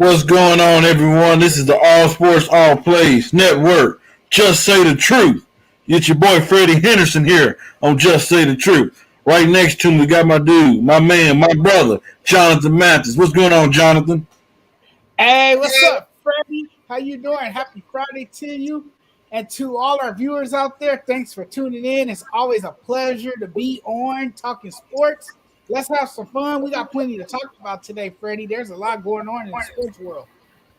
What's going on, everyone? This is the All Sports, All Plays Network. Just say the truth. It's your boy Freddie Henderson here on Just Say the Truth. Right next to me, we got my dude, my man, my brother, Jonathan Mathis. What's going on, Jonathan? Hey, what's up, Freddie? How you doing? Happy Friday to you and to all our viewers out there. Thanks for tuning in. It's always a pleasure to be on talking sports. Let's have some fun. We got plenty to talk about today, Freddie. There's a lot going on in the sports world.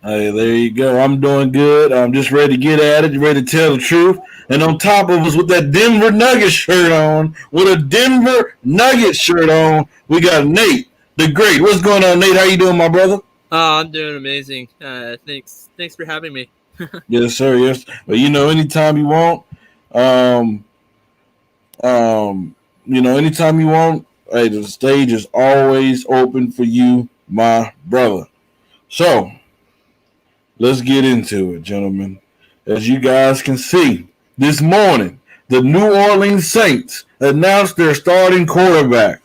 Hey, there you go. I'm doing good. I'm just ready to get at it, ready to tell the truth. And on top of us, with that Denver Nuggets shirt on, we got Nate, the Great. What's going on, Nate? How you doing, my brother? I'm doing amazing. Thanks for having me. Yes, sir. Yes. But anytime you want, anytime you want, hey, the stage is always open for you, my brother. So let's get into it, gentlemen. As you guys can see, this morning, the New Orleans Saints announced their starting quarterback.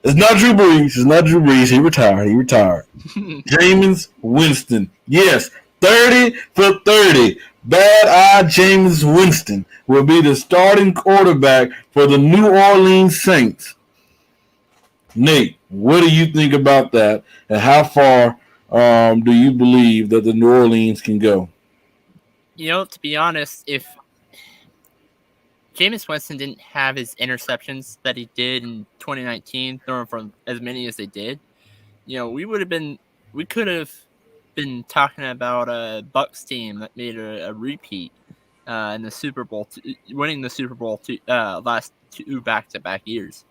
It's not Drew Brees. He retired. Jameis Winston. Yes, 30 for 30. Bad-eyed Jameis Winston will be the starting quarterback for the New Orleans Saints. Nate, what do you think about that, and how far do you believe that the New Orleans can go? To be honest, if Jameis Winston didn't have his interceptions that he did in 2019, throwing for as many as they did, we could have been talking about a Bucs team that made a repeat in the Super Bowl, winning the Super Bowl last two back-to-back years.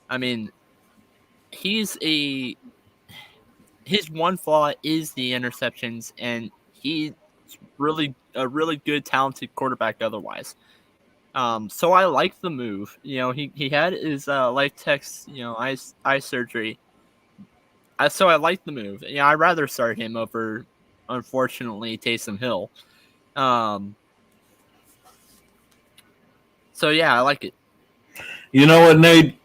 I mean, his one flaw is the interceptions, and he's a really good, talented quarterback otherwise. So I like the move. He had his life text, eye surgery. So I like the move. I'd rather start him over, unfortunately, Taysom Hill. So yeah, I like it. You know what, Nate?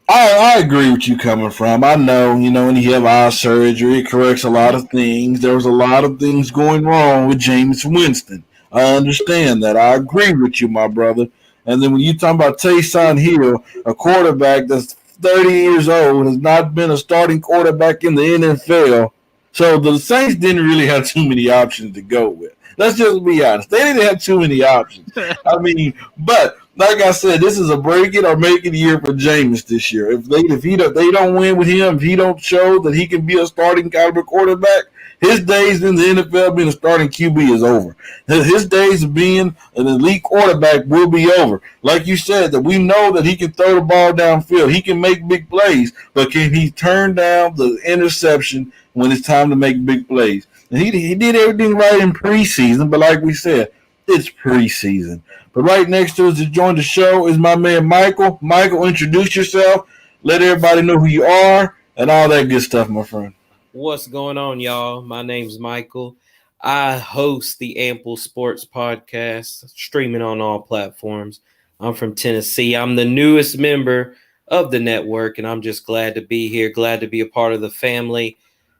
I agree with you coming from. I know, when you have eye surgery, it corrects a lot of things. There was a lot of things going wrong with Jameis Winston. I understand that. I agree with you, my brother. And then when you talk about Taysom Hill, a quarterback that's 30 years old, has not been a starting quarterback in the NFL. So the Saints didn't really have too many options to go with. Let's just be honest. They didn't have too many options. But like I said, this is a break it or make it year for Jameis this year. If they don't win with him, if he don't show that he can be a starting caliber quarterback, his days in the NFL being a starting QB is over. His days of being an elite quarterback will be over. Like you said, that we know that he can throw the ball downfield. He can make big plays, but can he turn down the interception when it's time to make big plays? And he did everything right in preseason, but like we said, it's preseason. But right next to us to join the show is my man Michael. Michael, introduce yourself. Let everybody know who you are and all that good stuff, my friend. What's going on, y'all? My name's Michael. I host the Ample Sports Podcast, streaming on all platforms. I'm from Tennessee. I'm the newest member of the network, and I'm just glad to be here, glad to be a part of the family,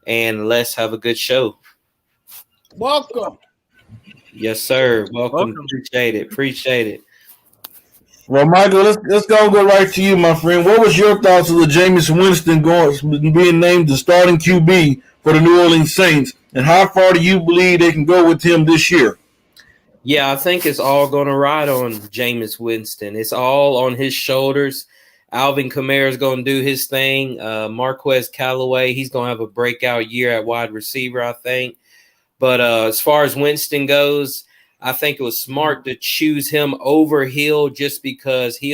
and let's have a good show. Welcome. Yes, sir. Welcome. Appreciate it. Well, Michael, let's go right to you, my friend. What was your thoughts of the Jameis Winston being named the starting QB for the New Orleans Saints, and how far do you believe they can go with him this year? Yeah, I think it's all going to ride on Jameis Winston. It's all on his shoulders. Alvin Kamara is going to do his thing. Marquez Callaway, he's going to have a breakout year at wide receiver, I think. But as far as Winston goes, I think it was smart to choose him over Hill just because he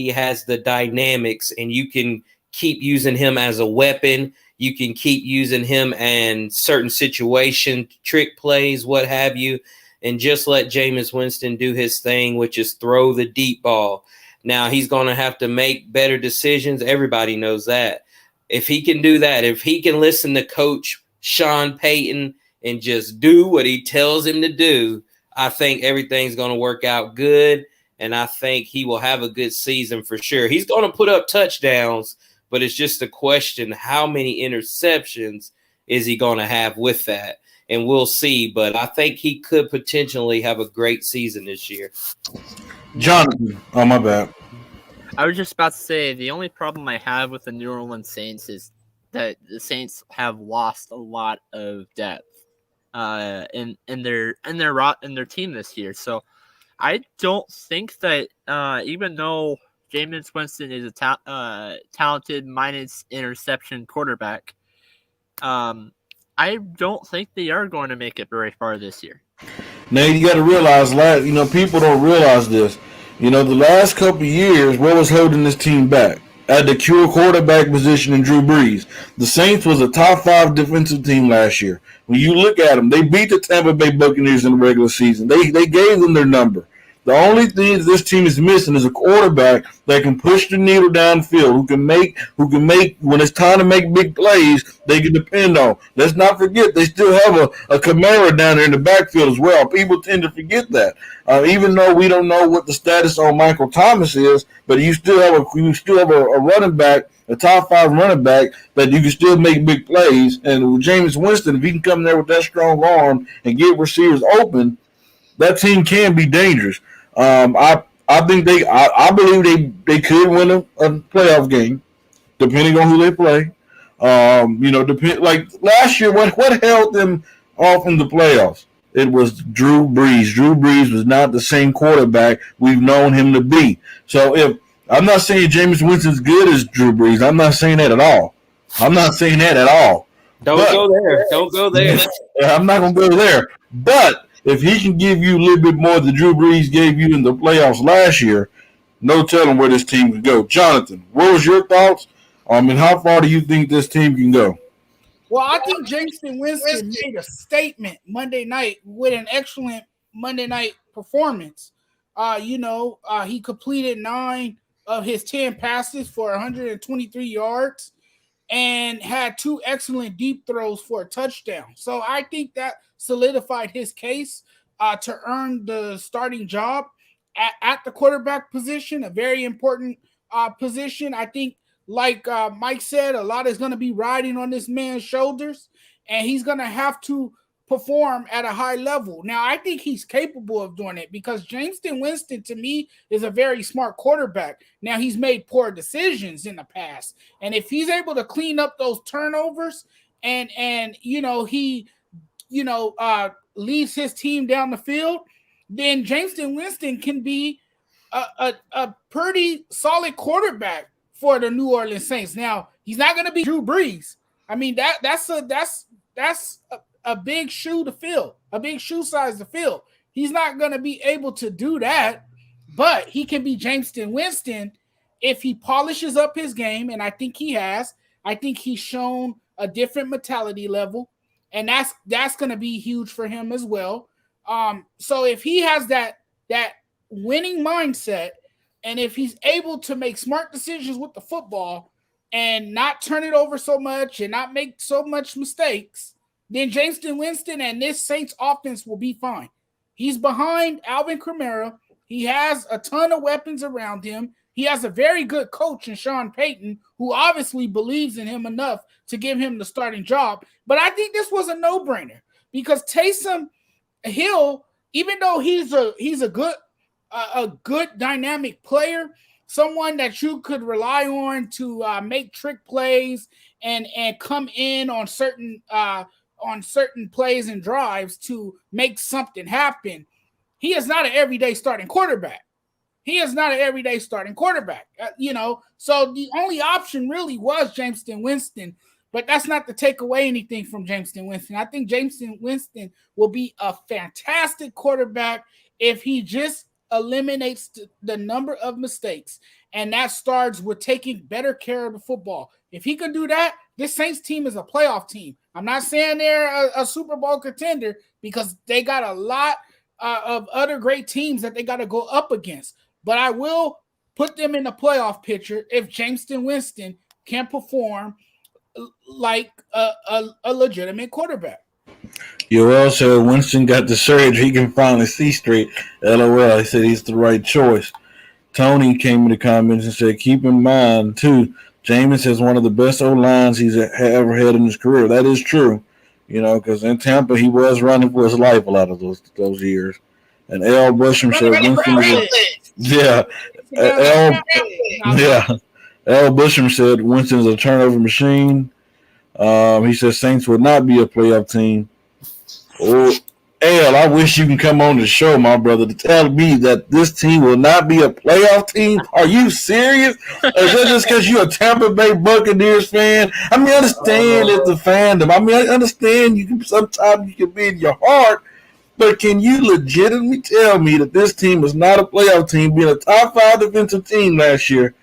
has the dynamics, and you can keep using him as a weapon. You can keep using him in certain situations, trick plays, what have you, and just let Jameis Winston do his thing, which is throw the deep ball. Now, he's going to have to make better decisions. Everybody knows that. If he can do that, if he can listen to Coach Sean Payton and just do what he tells him to do, I think everything's going to work out good, and I think he will have a good season for sure. He's going to put up touchdowns, but it's just a question how many interceptions is he going to have with that? And we'll see. But I think he could potentially have a great season this year. Jonathan, oh my bad. I was just about to say the only problem I have with the New Orleans Saints is that the Saints have lost a lot of depth in their team this year. So I don't think that even though Jameis Winston is a talented minus interception quarterback, I don't think they are going to make it very far this year. Now you got to realize, people don't realize this. The last couple of years, what was holding this team back? At the pure quarterback position in Drew Brees. The Saints was a top 5 defensive team last year. When you look at them, they beat the Tampa Bay Buccaneers in the regular season. They gave them their number. The only thing this team is missing is a quarterback that can push the needle downfield, who can make when it's time to make big plays, they can depend on. Let's not forget they still have a Kamara down there in the backfield as well. People tend to forget that. Even though we don't know what the status on Michael Thomas is, but you still have a running back, a top 5 running back that you can still make big plays. And with Jameis Winston, if he can come there with that strong arm and get receivers open, that team can be dangerous. I believe they could win a playoff game, depending on who they play. Like last year, what held them off in the playoffs? It was Drew Brees. Drew Brees was not the same quarterback we've known him to be. So if I'm not saying Jameis Winston's good as Drew Brees, I'm not saying that at all. Don't go there. I'm not going to go there. But if he can give you a little bit more than Drew Brees gave you in the playoffs last year, no telling where this team can go. Jonathan, what was your thoughts? And how far do you think this team can go? Well, I think Jameis Winston made a statement Monday night with an excellent Monday night performance. He completed 9 of his 10 passes for 123 yards and had 2 excellent deep throws for a touchdown. So I think that solidified his case to earn the starting job at the quarterback position, a very important position. I think, like Mike said, a lot is going to be riding on this man's shoulders, and he's going to have to perform at a high level. Now, I think he's capable of doing it because Jameis Winston, to me, is a very smart quarterback. Now, he's made poor decisions in the past, and if he's able to clean up those turnovers and he leads his team down the field, then Jameis Winston can be a pretty solid quarterback for the New Orleans Saints. Now, he's not going to be Drew Brees. I mean, that's a big shoe to fill, a big shoe size to fill. He's not going to be able to do that, but he can be Jameis Winston if he polishes up his game, and I think he has. I think he's shown a different mentality level, and that's going to be huge for him as well. So if he has that winning mindset, and if he's able to make smart decisions with the football and not turn it over so much and not make so much mistakes, then Jameis Winston and this Saints offense will be fine. He's behind Alvin Kamara. He has a ton of weapons around him. He has a very good coach in Sean Payton, who obviously believes in him enough to give him the starting job. But I think this was a no-brainer because Taysom Hill, even though he's a good dynamic player, someone that you could rely on to make trick plays and come in on certain plays and drives to make something happen. He is not an everyday starting quarterback. So the only option really was Jameis Winston, but that's not to take away anything from Jameis Winston. I think Jameis Winston will be a fantastic quarterback if he just eliminates the number of mistakes, and that starts with taking better care of the football. If he can do that, this Saints team is a playoff team. I'm not saying they're a Super Bowl contender because they got a lot of other great teams that they got to go up against, but I will put them in the playoff picture if Jameis Winston can perform like a legitimate quarterback. You also, Winston got the surgery. He can finally see straight. LOL. He said he's the right choice. Tony came in the comments and said, keep in mind, too, Jameis has one of the best O-lines he's ever had in his career. That is true, because in Tampa he was running for his life a lot of those years. And Al Busham said Winston Al Busham said Winston is a turnover machine. He said Saints would not be a playoff team. Oh, Al, I wish you can come on the show, my brother, to tell me that this team will not be a playoff team. Are you serious? Or is that just because you're a Tampa Bay Buccaneers fan? I mean, I understand it's the fandom. I mean, I understand sometimes you can be in your heart, but can you legitimately tell me that this team is not a playoff team, being a top 5 defensive team last year?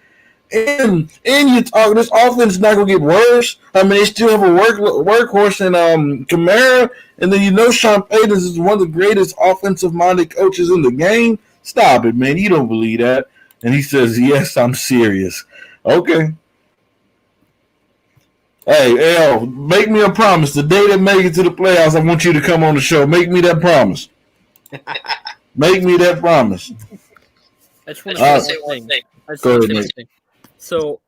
And you talk, this offense is not going to get worse. I mean, they still have a workhorse in Kamara, and then Sean Payton is one of the greatest offensive-minded coaches in the game. Stop it, man. You don't believe that. And he says, yes, I'm serious. Okay. Hey, Al, make me a promise. The day they make it to the playoffs, I want you to come on the show. Make me that promise. Make me that promise. I just want to say one thing. Go ahead, Nick. So,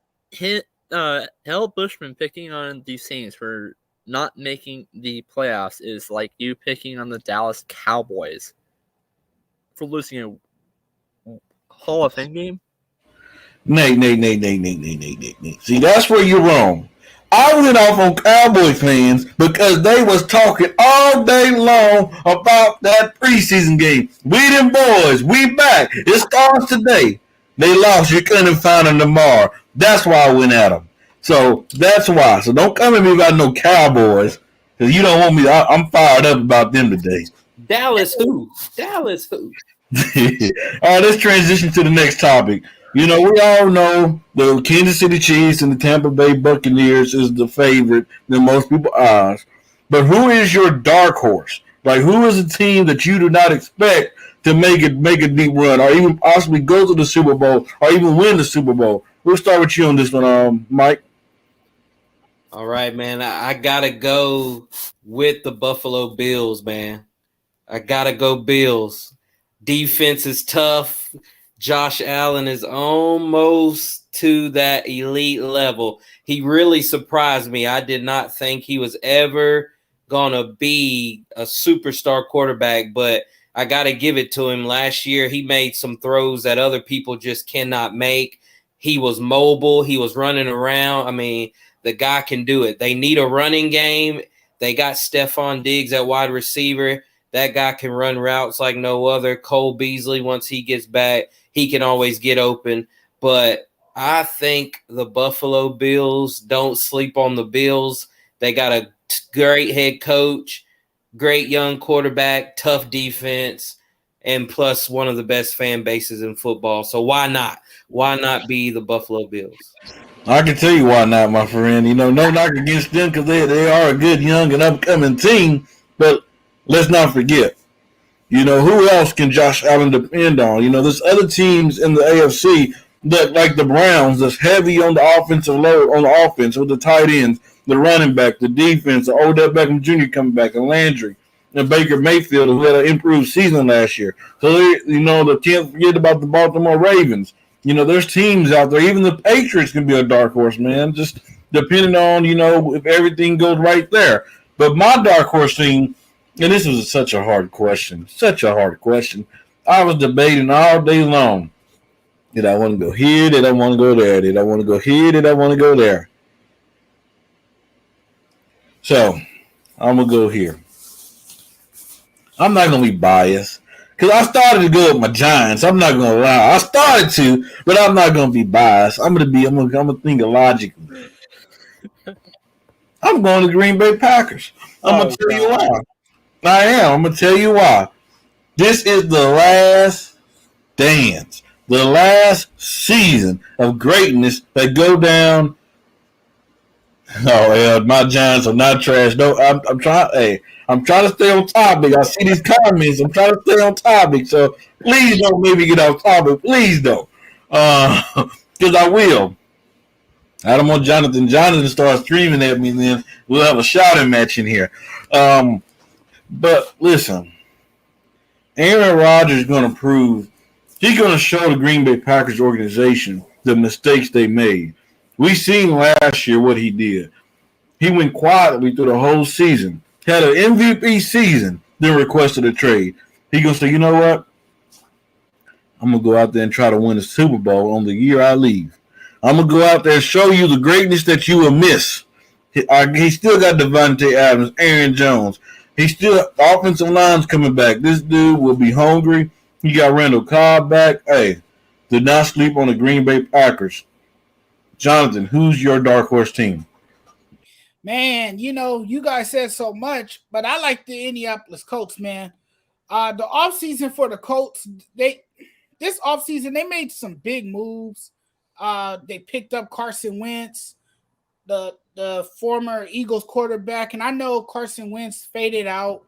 Al Bushman picking on the Saints for not making the playoffs is like you picking on the Dallas Cowboys for losing a Hall of Fame game. Nate. See, that's where you're wrong. I went off on Cowboy fans because they was talking all day long about that preseason game. We them boys, we back. It starts today. They lost. You couldn't find them tomorrow. That's why I went at them. So that's why. So don't come at me about no Cowboys because you don't want me. I'm fired up about them today. Dallas who? All right, let's transition to the next topic. We all know the Kansas City Chiefs and the Tampa Bay Buccaneers is the favorite in most people's eyes. But who is your dark horse? Like, who is a team that you do not expect to make a deep run or even possibly go to the Super Bowl or even win the Super Bowl? We'll start with you on this one, Mike. All right, man. I got to go with the Buffalo Bills, man. I got to go Bills. Defense is tough. Josh Allen is almost to that elite level. He really surprised me. I did not think he was ever going to be a superstar quarterback, but I got to give it to him. Last year, he made some throws that other people just cannot make. He was mobile. He was running around. I mean, the guy can do it. They need a running game. They got Stephon Diggs at wide receiver. That guy can run routes like no other. Cole Beasley, once he gets back, he can always get open. But I think the Buffalo Bills, don't sleep on the Bills. They got a great head coach, great young quarterback, tough defense, and plus one of the best fan bases in football. So why not? Why not be the Buffalo Bills? I can tell you why not, my friend. No knock against them because they are a good, young, and upcoming team. But let's not forget, who else can Josh Allen depend on? There's other teams in the AFC that, like the Browns, that's heavy on the offensive load, on the offense with the tight ends, the running back, the defense, the Odell Beckham Jr. coming back, and Landry, and Baker Mayfield, who had an improved season last year. So, they can't forget about the Baltimore Ravens. There's teams out there. Even the Patriots can be a dark horse, man, just depending on, if everything goes right there. But my dark horse team, and this was such a hard question. I was debating all day long. Did I want to go here? Did I want to go there? Did I want to go here? Did I want to go there? So, I'm going to go here. I'm not going to be biased. Because I started to go with my Giants. I'm not going to lie. I started to, but I'm not going to be biased. I'm going to think logically. I'm going to Green Bay Packers. I'm going to tell you why. I am. I'm going to tell you why. This is the last dance, the last season of greatness that go down. Oh, yeah, my Giants are not trash. No, I'm trying. Hey, I'm trying to stay on topic. I see these comments. I'm trying to stay on topic. So please don't make me get off topic. Please don't, because I will. I don't want Jonathan starts screaming at me. Then we'll have a shouting match in here. But listen, Aaron Rodgers is going to prove. He's going to show the Green Bay Packers organization the mistakes they made. We seen last year what he did. He went quietly through the whole season, had an MVP season, then requested a trade. He gonna say, you know what? I'm gonna go out there and try to win a Super Bowl on the year I leave. I'm gonna go out there and show you the greatness that you will miss. He still got Devontae Adams, Aaron Jones. He still offensive line's coming back. This dude will be hungry. He got Randall Cobb back. Hey, did not sleep on the Green Bay Packers. Jonathan, who's your dark horse team? Man, you guys said so much, but I like the Indianapolis Colts, man. The offseason for the Colts, this offseason, they made some big moves. They picked up Carson Wentz, the former Eagles quarterback, and I know Carson Wentz faded out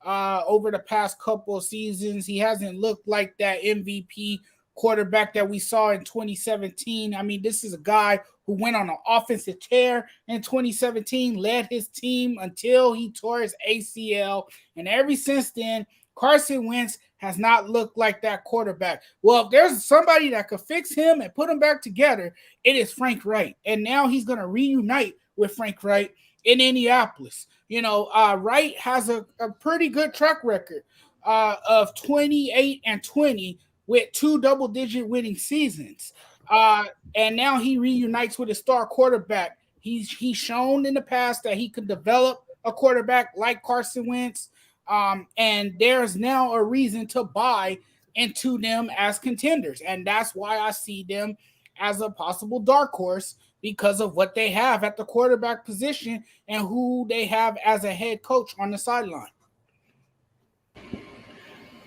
over the past couple of seasons. He hasn't looked like that MVP quarterback that we saw in 2017. I mean, this is a guy who went on an offensive tear in 2017, led his team until he tore his ACL, and ever since then, Carson Wentz has not looked like that quarterback. Well, if there's somebody that could fix him and put him back together, it is Frank Wright. And now he's going to reunite with Frank Wright in Indianapolis. Wright has a pretty good track record of 28-20 with 2 double-digit winning seasons. And now he reunites with a star quarterback. He's shown in the past that he could develop a quarterback like Carson Wentz. And there's now a reason to buy into them as contenders. And that's why I see them as a possible dark horse, because of what they have at the quarterback position and who they have as a head coach on the sideline.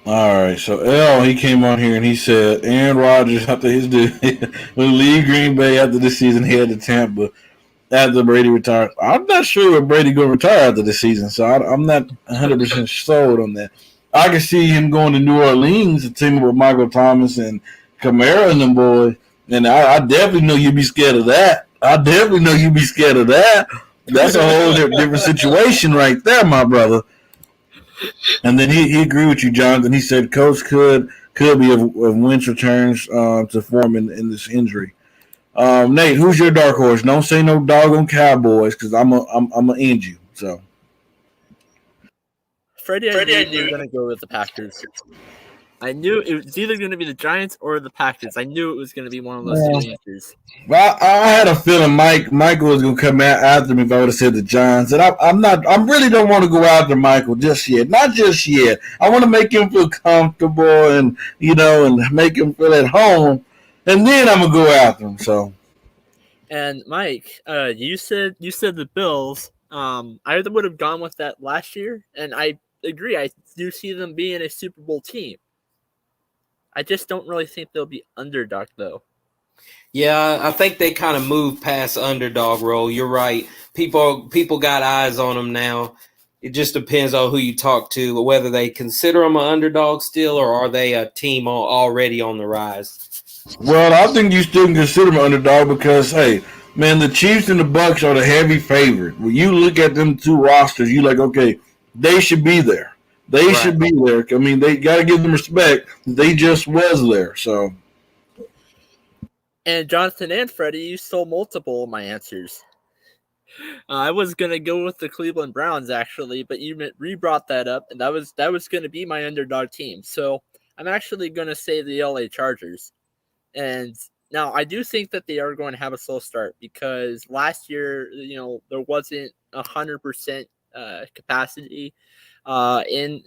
All right, so L, he came on here and he said Aaron Rodgers after his will leave Green Bay after this season, head to Tampa after Brady retired. I'm not sure if Brady going to retire after this season, so I'm not 100% sold on that. I can see him going to New Orleans, a team with Michael Thomas and Kamara and them boys, and I definitely know you'd be scared of that. That's a whole different situation right there, my brother. And then he agreed with you, Jonathan. He said Coach could be if Wentz returns to form in this injury. Nate, who's your dark horse? Don't say no doggone Cowboys, because I'm gonna end you. So, Freddie, I knew you were gonna go with the Packers. I knew it was either going to be the Giants or the Packers. I knew it was going to be one of those two answers. Well, I had a feeling Michael was going to come out after me if I would have said the Giants. And I really don't want to go after Michael just yet. Not just yet. I want to make him feel comfortable and make him feel at home. And then I'm going to go after him. So. And Mike, you said the Bills. I would have gone with that last year, and I agree. I do see them being a Super Bowl team. I just don't really think they'll be underdog, though. Yeah, I think they kind of moved past underdog role. You're right. People got eyes on them now. It just depends on who you talk to, whether they consider them an underdog still, or are they a team already on the rise. Well, I think you still can consider them an underdog because, hey, man, the Chiefs and the Bucs are the heavy favorite. When you look at them two rosters, you're like, okay, they should be there. They should be there. I mean, they got to give them respect. They just was there. So, and Jonathan and Freddie, you stole multiple of my answers. I was gonna go with the Cleveland Browns actually, but you re-brought that up, and that was gonna be my underdog team. So I'm actually gonna say the LA Chargers. And now I do think that they are going to have a slow start because last year, there wasn't 100% capacity. In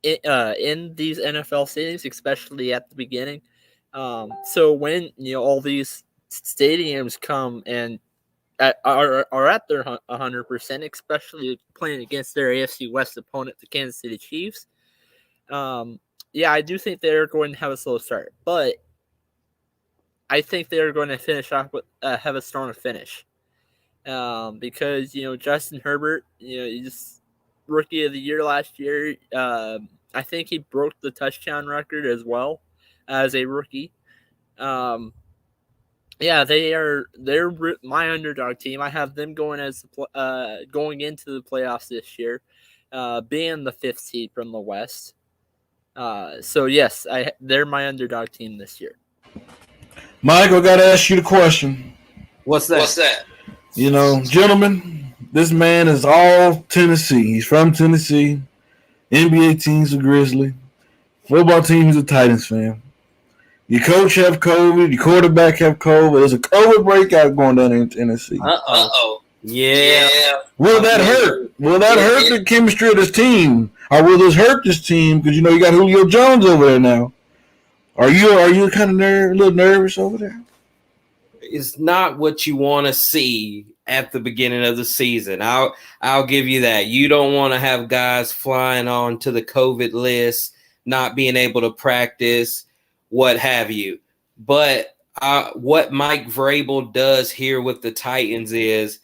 these NFL stadiums, especially at the beginning. So when all these stadiums come and are at their 100%, especially playing against their AFC West opponent, the Kansas City Chiefs. I do think they're going to have a slow start, but I think they're going to finish off with have a strong finish. Because Justin Herbert, he's Rookie of the Year last year. I think he broke the touchdown record as well as a rookie. They're my underdog team. I have them going going into the playoffs this year, being the 5th seed from the West. They're my underdog team this year. Michael, got to ask you the question. What's that? You know, gentlemen, this man is all Tennessee. He's from Tennessee. NBA team's a Grizzly. Football team, he's a Titans fan. Your coach have COVID. Your quarterback have COVID. There's a COVID breakout going down in Tennessee. Uh-oh. Yeah. Will that hurt? Will that hurt the chemistry of this team? Or will this hurt this team? Because, you know, you got Julio Jones over there now. Are you kind of a little nervous over there? It's not what you want to see at the beginning of the season. I'll give you that. You don't want to have guys flying on to the COVID list, not being able to practice, what have you. But what Mike Vrabel does here with the Titans is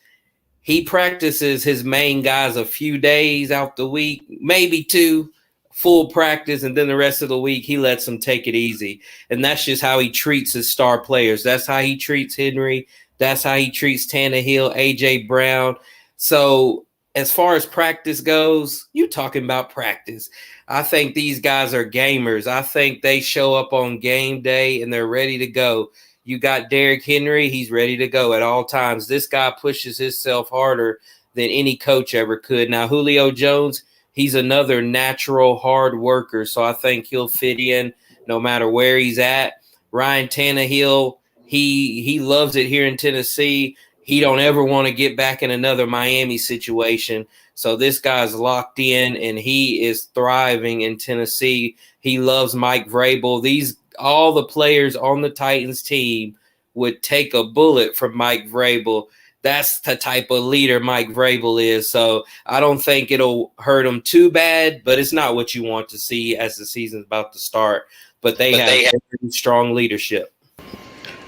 he practices his main guys a few days out the week, maybe 2 full practice, and then the rest of the week he lets them take it easy. And that's just how he treats his star players. That's how he treats Henry. That's how he treats Tannehill, A.J. Brown. So as far as practice goes, you talking about practice. I think these guys are gamers. I think they show up on game day and they're ready to go. You got Derrick Henry. He's ready to go at all times. This guy pushes himself harder than any coach ever could. Now, Julio Jones, he's another natural hard worker, so I think he'll fit in no matter where he's at. Ryan Tannehill, he loves it here in Tennessee. He don't ever want to get back in another Miami situation. So this guy's locked in, and he is thriving in Tennessee. He loves Mike Vrabel. All the players on the Titans team would take a bullet from Mike Vrabel. That's the type of leader Mike Vrabel is. So I don't think it'll hurt him too bad, but it's not what you want to see as the season's about to start. But they have very strong leadership.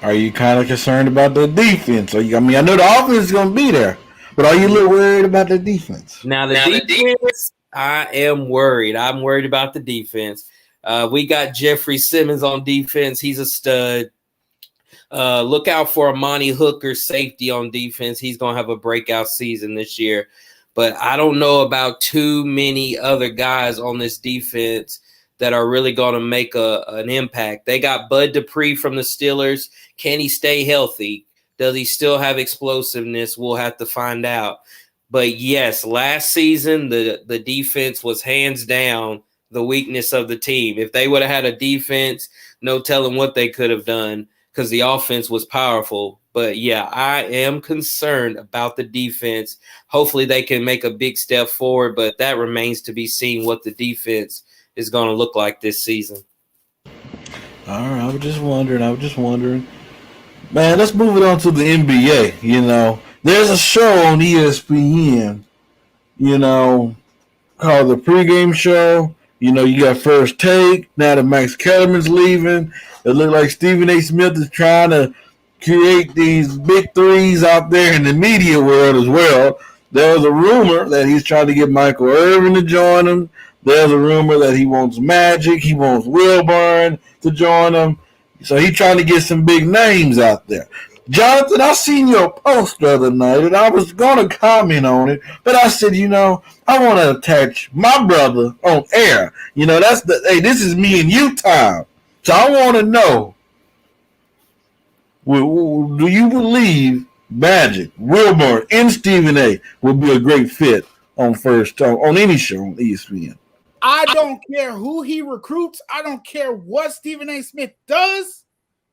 Are you kind of concerned about the defense? I know the offense is going to be there, but are you a little worried about the defense? Now, the defense, I am worried. I'm worried about the defense. We got Jeffrey Simmons on defense. He's a stud. Look out for Amani Hooker's safety on defense. He's going to have a breakout season this year. But I don't know about too many other guys on this defense that are really going to make an impact. They got Bud Dupree from the Steelers. Can he stay healthy? Does he still have explosiveness? We'll have to find out. But, yes, last season the defense was hands down the weakness of the team. If they would have had a defense, no telling what they could have done because the offense was powerful. But, yeah, I am concerned about the defense. Hopefully they can make a big step forward, but that remains to be seen what the defense is going to look like this season. All right, I was just wondering. Man, let's move it on to the NBA. You know, there's a show on ESPN, you know, called the pregame show. You know, you got First Take. Now that Max Kellerman's leaving, it looks like Stephen A. Smith is trying to create these big threes out there in the media world as well. There's a rumor that he's trying to get Michael Irvin to join him. There's a rumor that he wants Magic. He wants Wilburn to join him. So he's trying to get some big names out there. Jonathan, I seen your post the other night, and I was going to comment on it, but I said, you know, I want to attach my brother on air. You know, this is me and you time. So I want to know, do you believe Magic, Wilburn, and Stephen A. would be a great fit on any show on ESPN? I don't care who he recruits. I don't care what Stephen A. Smith does.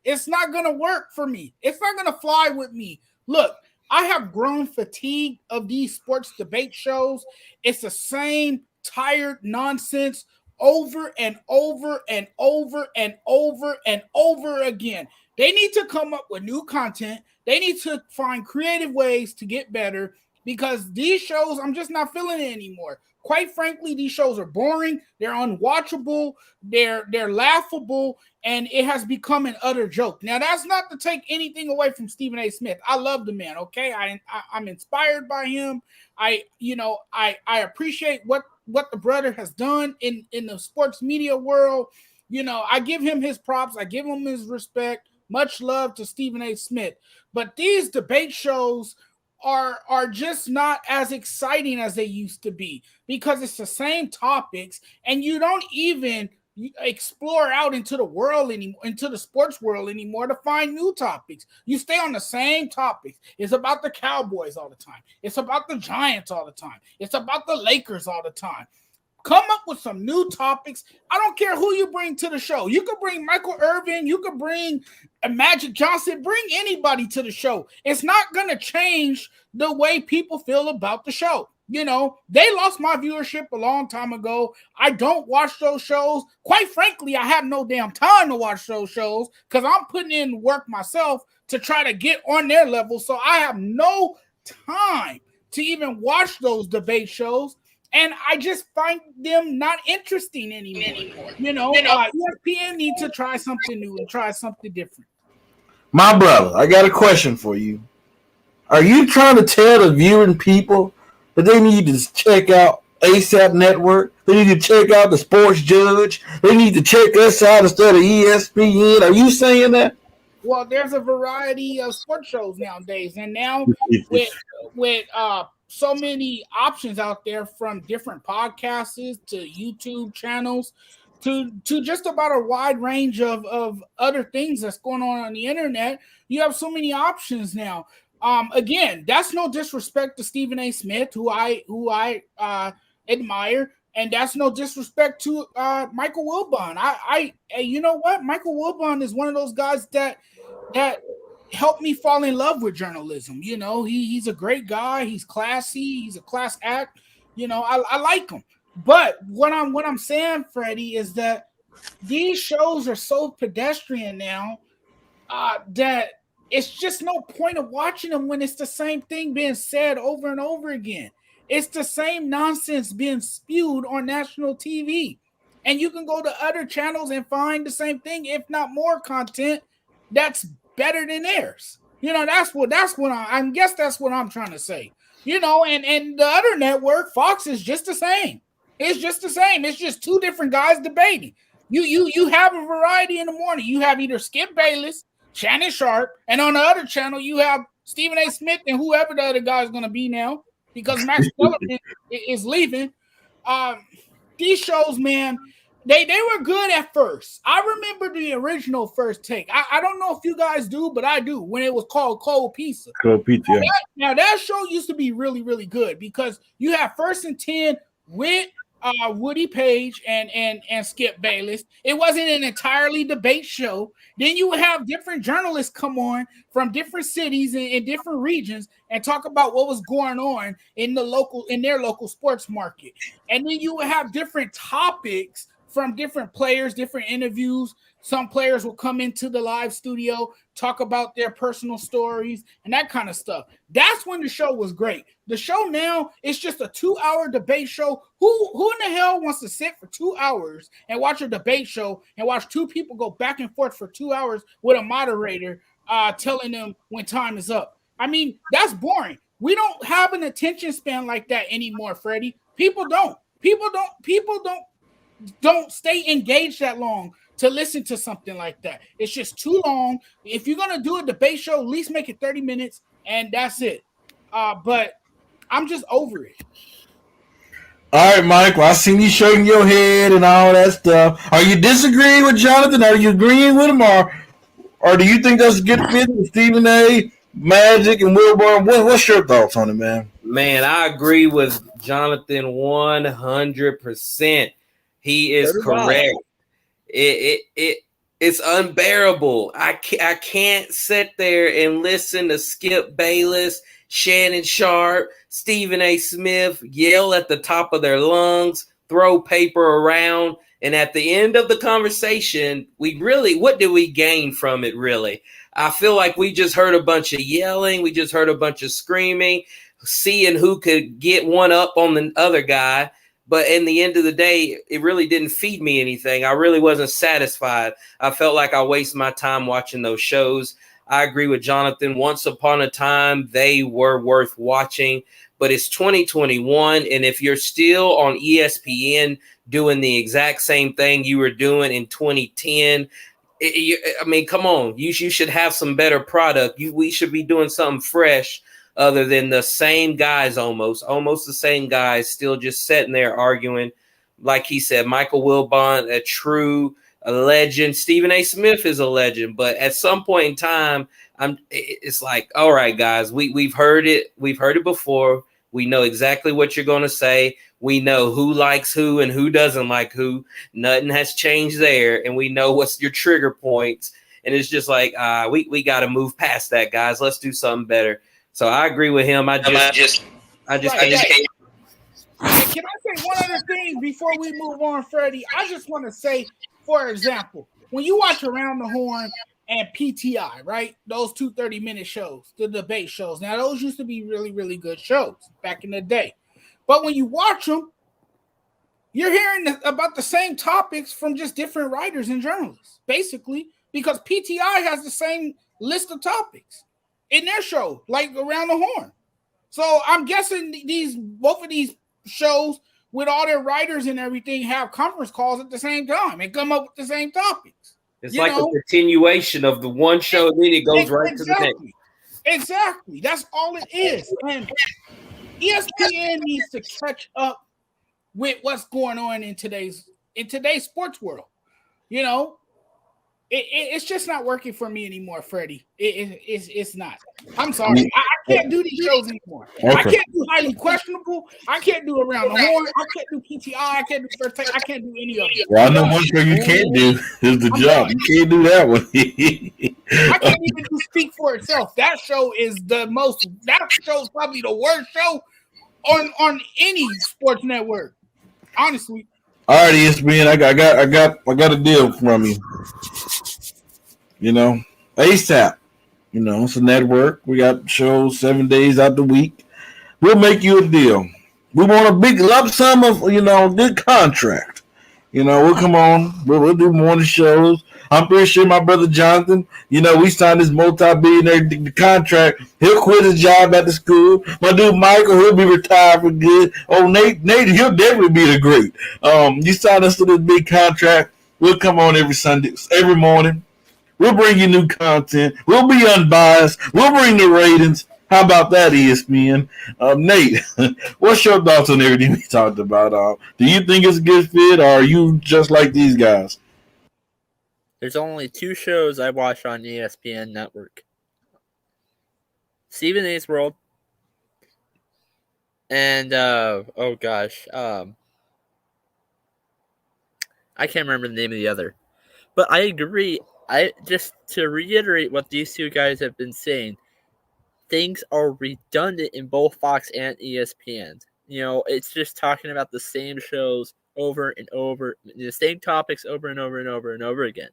It's not going to work for me. It's not going to fly with me. Look, I have grown fatigued of these sports debate shows. It's the same tired nonsense over and over and over and over and over again. They need to come up with new content. They need to find creative ways to get better because these shows, I'm just not feeling it anymore. Quite frankly, these shows are boring. They're unwatchable. They're laughable, and it has become an utter joke. Now, that's not to take anything away from Stephen A. Smith. I love the man. Okay, I'm inspired by him. I appreciate what the brother has done in the sports media world. You know, I give him his props. I give him his respect. Much love to Stephen A. Smith. But these debate shows are just not as exciting as they used to be because it's the same topics and you don't even explore out into the world anymore, into the sports world anymore to find new topics. You stay on the same topics. It's about the Cowboys all the time. It's about the Giants all the time. It's about the Lakers all the time. Come up with some new topics. I don't care who you bring to the show. You could bring Michael Irvin. You could bring Magic Johnson. Bring anybody to the show. It's not going to change the way people feel about the show. You know, they lost my viewership a long time ago. I don't watch those shows. Quite frankly, I have no damn time to watch those shows because I'm putting in work myself to try to get on their level. So I have no time to even watch those debate shows. And I just find them not interesting anymore. You know, ESPN needs to try something new and try something different. My brother, I got a question for you. Are you trying to tell the viewing people that they need to check out Asapsportsnetwork? They need to check out the Sports Judge? They need to check us out instead of ESPN? Are you saying that? Well, there's a variety of sports shows nowadays. And now with so many options out there, from different podcasts to YouTube channels to just about a wide range of other things that's going on the internet. You have so many options now. Again, that's no disrespect to Stephen A. Smith, who I admire, and that's no disrespect to Michael Wilbon. I you know what? Michael Wilbon is one of those guys that helped me fall in love with journalism. You know, he's a great guy. He's classy. He's a class act. You know, I like him. But what I'm saying, Freddie, is that these shows are so pedestrian now that it's just no point of watching them when it's the same thing being said over and over again. It's the same nonsense being spewed on national TV. And you can go to other channels and find the same thing, if not more content that's better than theirs. You know, that's what I guess that's what I'm trying to say. You know, and the other network, Fox, is just the same. It's just the same. It's just two different guys debating. You have a variety in the morning. You have either Skip Bayless, Shannon Sharp, and on the other channel you have Stephen A. Smith and whoever the other guy is going to be now, because Max Kellerman is leaving. These shows, man, they were good at first. I remember the original First Take. I don't know if you guys do, but I do, when it was called Cold Pizza. Cold Pizza. Now that show used to be really, really good because you have First and 10 with Woody Page and Skip Bayless. It wasn't an entirely debate show. Then you would have different journalists come on from different cities and different regions and talk about what was going on in their local sports market. And then you would have different topics from different players, different interviews. Some players will come into the live studio, talk about their personal stories and that kind of stuff. That's when the show was great. The show now is just a 2-hour debate show. Who in the hell wants to sit for 2 hours and watch a debate show and watch two people go back and forth for 2 hours with a moderator telling them when time is up? I mean, that's boring. We don't have an attention span like that anymore, Freddie. People don't stay engaged that long to listen to something like that. It's just too long. If you're going to do a debate show, at least make it 30 minutes and that's it. But I'm just over it. All right, Mike. Well, I seen you shaking your head and all that stuff. Are you disagreeing with Jonathan? Are you agreeing with him? Or do you think that's a good fit with Stephen A., Magic, and Wilbur? What's your thoughts on it, man? Man, I agree with Jonathan 100%. He is correct. It's unbearable. I can't sit there and listen to Skip Bayless, Shannon Sharp, Stephen A. Smith yell at the top of their lungs, throw paper around, and at the end of the conversation, what do we gain from it, really? I feel like we just heard a bunch of yelling, we just heard a bunch of screaming, seeing who could get one up on the other guy. But in the end of the day, it really didn't feed me anything. I really wasn't satisfied. I felt like I wasted my time watching those shows. I agree with Jonathan. Once upon a time, they were worth watching. But it's 2021, and if you're still on ESPN doing the exact same thing you were doing in 2010, I mean, come on. You should have some better product. We should be doing something fresh other than the same guys almost the same guys still just sitting there arguing. like he said, Michael Wilbon, a legend. Stephen A. Smith is a legend. But at some point in time, it's like, all right, guys, we've heard it. We've heard it before. We know exactly what you're going to say. We know who likes who and who doesn't like who. Nothing has changed there. And we know what's your trigger points. And it's just like, we got to move past that, guys. Let's do something better. So I agree with him. I just can't. And can I say one other thing before we move on, Freddie? I just want to say, for example, when you watch Around the Horn and PTI, right? Those 2 30-minute shows, the debate shows. Now, those used to be really, really good shows back in the day. But when you watch them, you're hearing about the same topics from just different writers and journalists, basically, because PTI has the same list of topics in their show, like Around the Horn. So I'm guessing both of these shows with all their writers and everything have conference calls at the same time and come up with the same topics. It's like a continuation of the one show, and then it goes right to the next. Exactly. That's all it is. And ESPN needs to catch up with what's going on in today's sports world. You know, it's just not working for me anymore, Freddie. It's not. I'm sorry. I can't do these shows anymore. Okay. I can't do Highly Questionable. I can't do Around the Horn. I can't do PTI. I can't do First Take. I can't do any of them. Well, I know one show you can't do is The Job. You can't do that one. I can't even do Speak for Itself. That show is that show is probably the worst show on any sports network. Honestly. All right, ESPN, I got a deal from you. You know, ASAP. You know, it's a network. We got shows 7 days out the week. We'll make you a deal. We want a big lump sum of, good contract. We'll come on. We'll do morning shows. I'm pretty sure my brother Jonathan, we signed this multi-billionaire contract. He'll quit his job at the school. My dude Michael, he'll be retired for good. Oh, Nate, he'll definitely be the great. You signed us to this big contract. We'll come on every Sunday, every morning. We'll bring you new content. We'll be unbiased. We'll bring the ratings. How about that, ESPN? Nate, what's your thoughts on everything we talked about? Do you think it's a good fit, or are you just like these guys? There's only 2 shows I watch on ESPN Network. Stephen A's World and, I can't remember the name of the other. But I agree. Just to reiterate what these 2 guys have been saying, things are redundant in both Fox and ESPN. It's just talking about the same shows over and over, the same topics over and over and over and over again.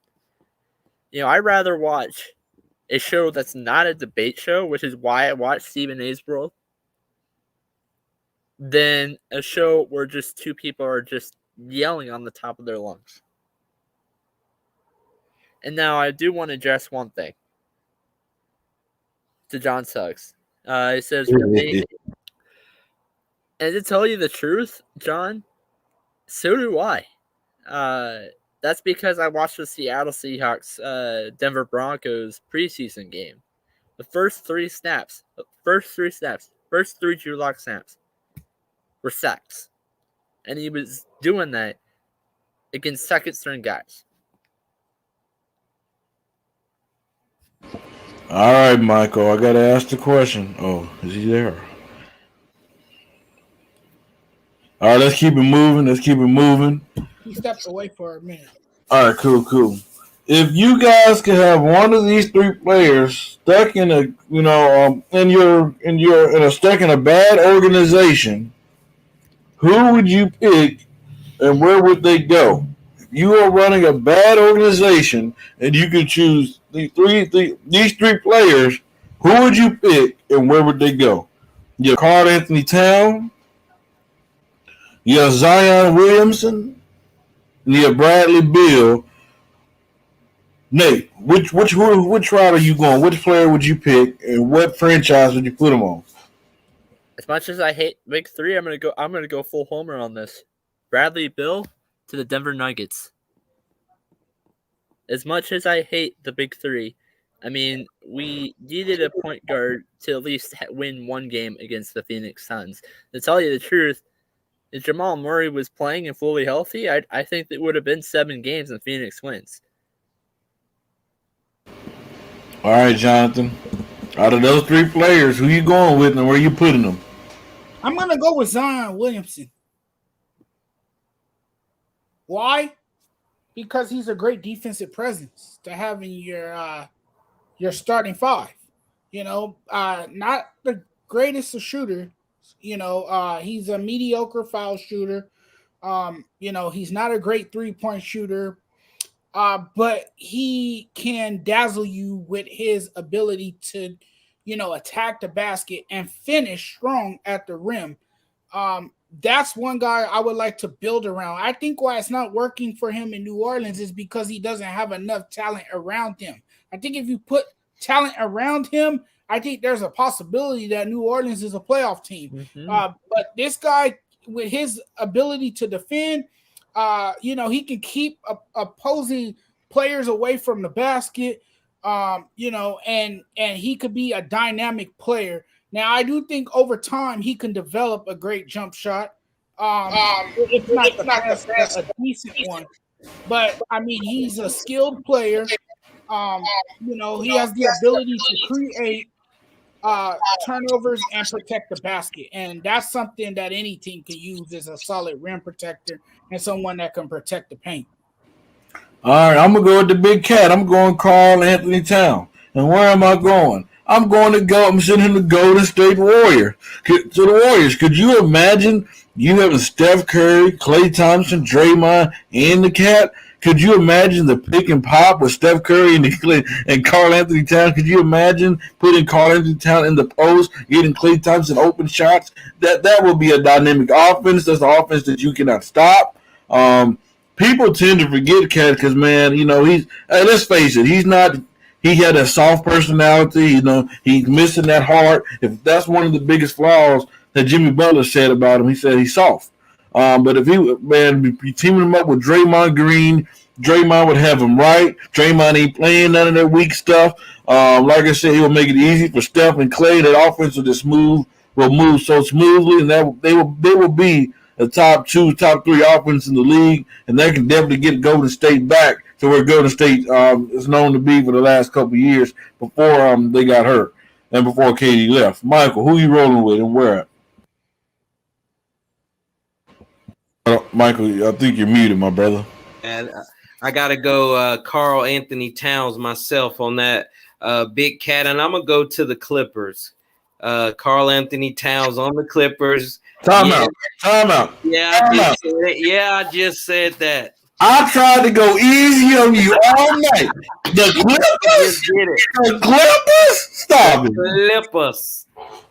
I'd rather watch a show that's not a debate show, which is why I watch Stephen A's World, than a show where just 2 people are just yelling on the top of their lungs. And now I do want to address one thing to John Suggs. He says, and to tell you the truth, John, so do I. That's because I watched the Seattle Seahawks Denver Broncos preseason game. The first 3 Drew Lock snaps were sacks. And he was doing that against second string guys. All right, Michael, I got to ask the question. Oh, is he there? All right, let's keep it moving. He stepped away for a minute. All right, cool. If you guys could have one of these 3 players stuck in a, stuck in a bad organization, who would you pick and where would they go? If you are running a bad organization and you could choose these 3 players, who would you pick and where would they go? You have Karl Anthony Towns, you have Zion Williamson, and you have Bradley Beal. Nate, which route are you going? Which player would you pick, and what franchise would you put him on? As much as I hate Big 3, I'm gonna go full homer on this. Bradley Beal to the Denver Nuggets. As much as I hate the Big 3, I mean, we needed a point guard to at least win one game against the Phoenix Suns. To tell you the truth, if Jamal Murray was playing and fully healthy, I think it would have been 7 games and Phoenix wins. All right, Jonathan. Out of those 3 players, who you going with and where you putting them? I'm going to go with Zion Williamson. Why? Because he's a great defensive presence to have in your starting 5. Not the greatest of shooter. He's a mediocre foul shooter. He's not a great 3-point shooter. But he can dazzle you with his ability to, attack the basket and finish strong at the rim. That's one guy I would like to build around. I think why it's not working for him in New Orleans is because he doesn't have enough talent around him. I think if you put talent around him, I think there's a possibility that New Orleans is a playoff team. Mm-hmm. But this guy, with his ability to defend, he can keep opposing players away from the basket, and he could be a dynamic player. Now, I do think over time he can develop a great jump shot. If not the best, a decent one. But, I mean, he's a skilled player. He has the ability to create turnovers and protect the basket. And that's something that any team can use as a solid rim protector and someone that can protect the paint. All right, I'm going to go with the big cat. I'm going Karl Anthony Towns. And where am I going? I'm sending him to Golden State Warriors. To the Warriors. Could you imagine you having Steph Curry, Klay Thompson, Draymond, and the cat? Could you imagine the pick and pop with Steph Curry and Karl Anthony Towns? Could you imagine putting Karl Anthony Towns in the post, getting Klay Thompson open shots? That would be a dynamic offense. That's an offense that you cannot stop. People tend to forget Cat because, man, let's face it, he had a soft personality. He's missing that heart. If that's one of the biggest flaws that Jimmy Butler said about him, he said he's soft. But if be teaming him up with Draymond Green, Draymond would have him right. Draymond ain't playing none of that weak stuff. Like I said, he will make it easy for Steph and Klay. That offense will move so smoothly, and they will be the top 2, top 3 offense in the league, and they can definitely get Golden State back to where Golden State is known to be for the last couple of years before they got hurt and before KD left. Michael, who you rolling with and where? Michael, I think you're muted, my brother. And I got to go Karl Anthony Towns myself on that big cat, and I'm going to go to the Clippers. Karl Anthony Towns on the Clippers. Time out. Yeah, I just said that. I tried to go easy on you all night. The Clippers? The Clippers? Stop it. Clippers.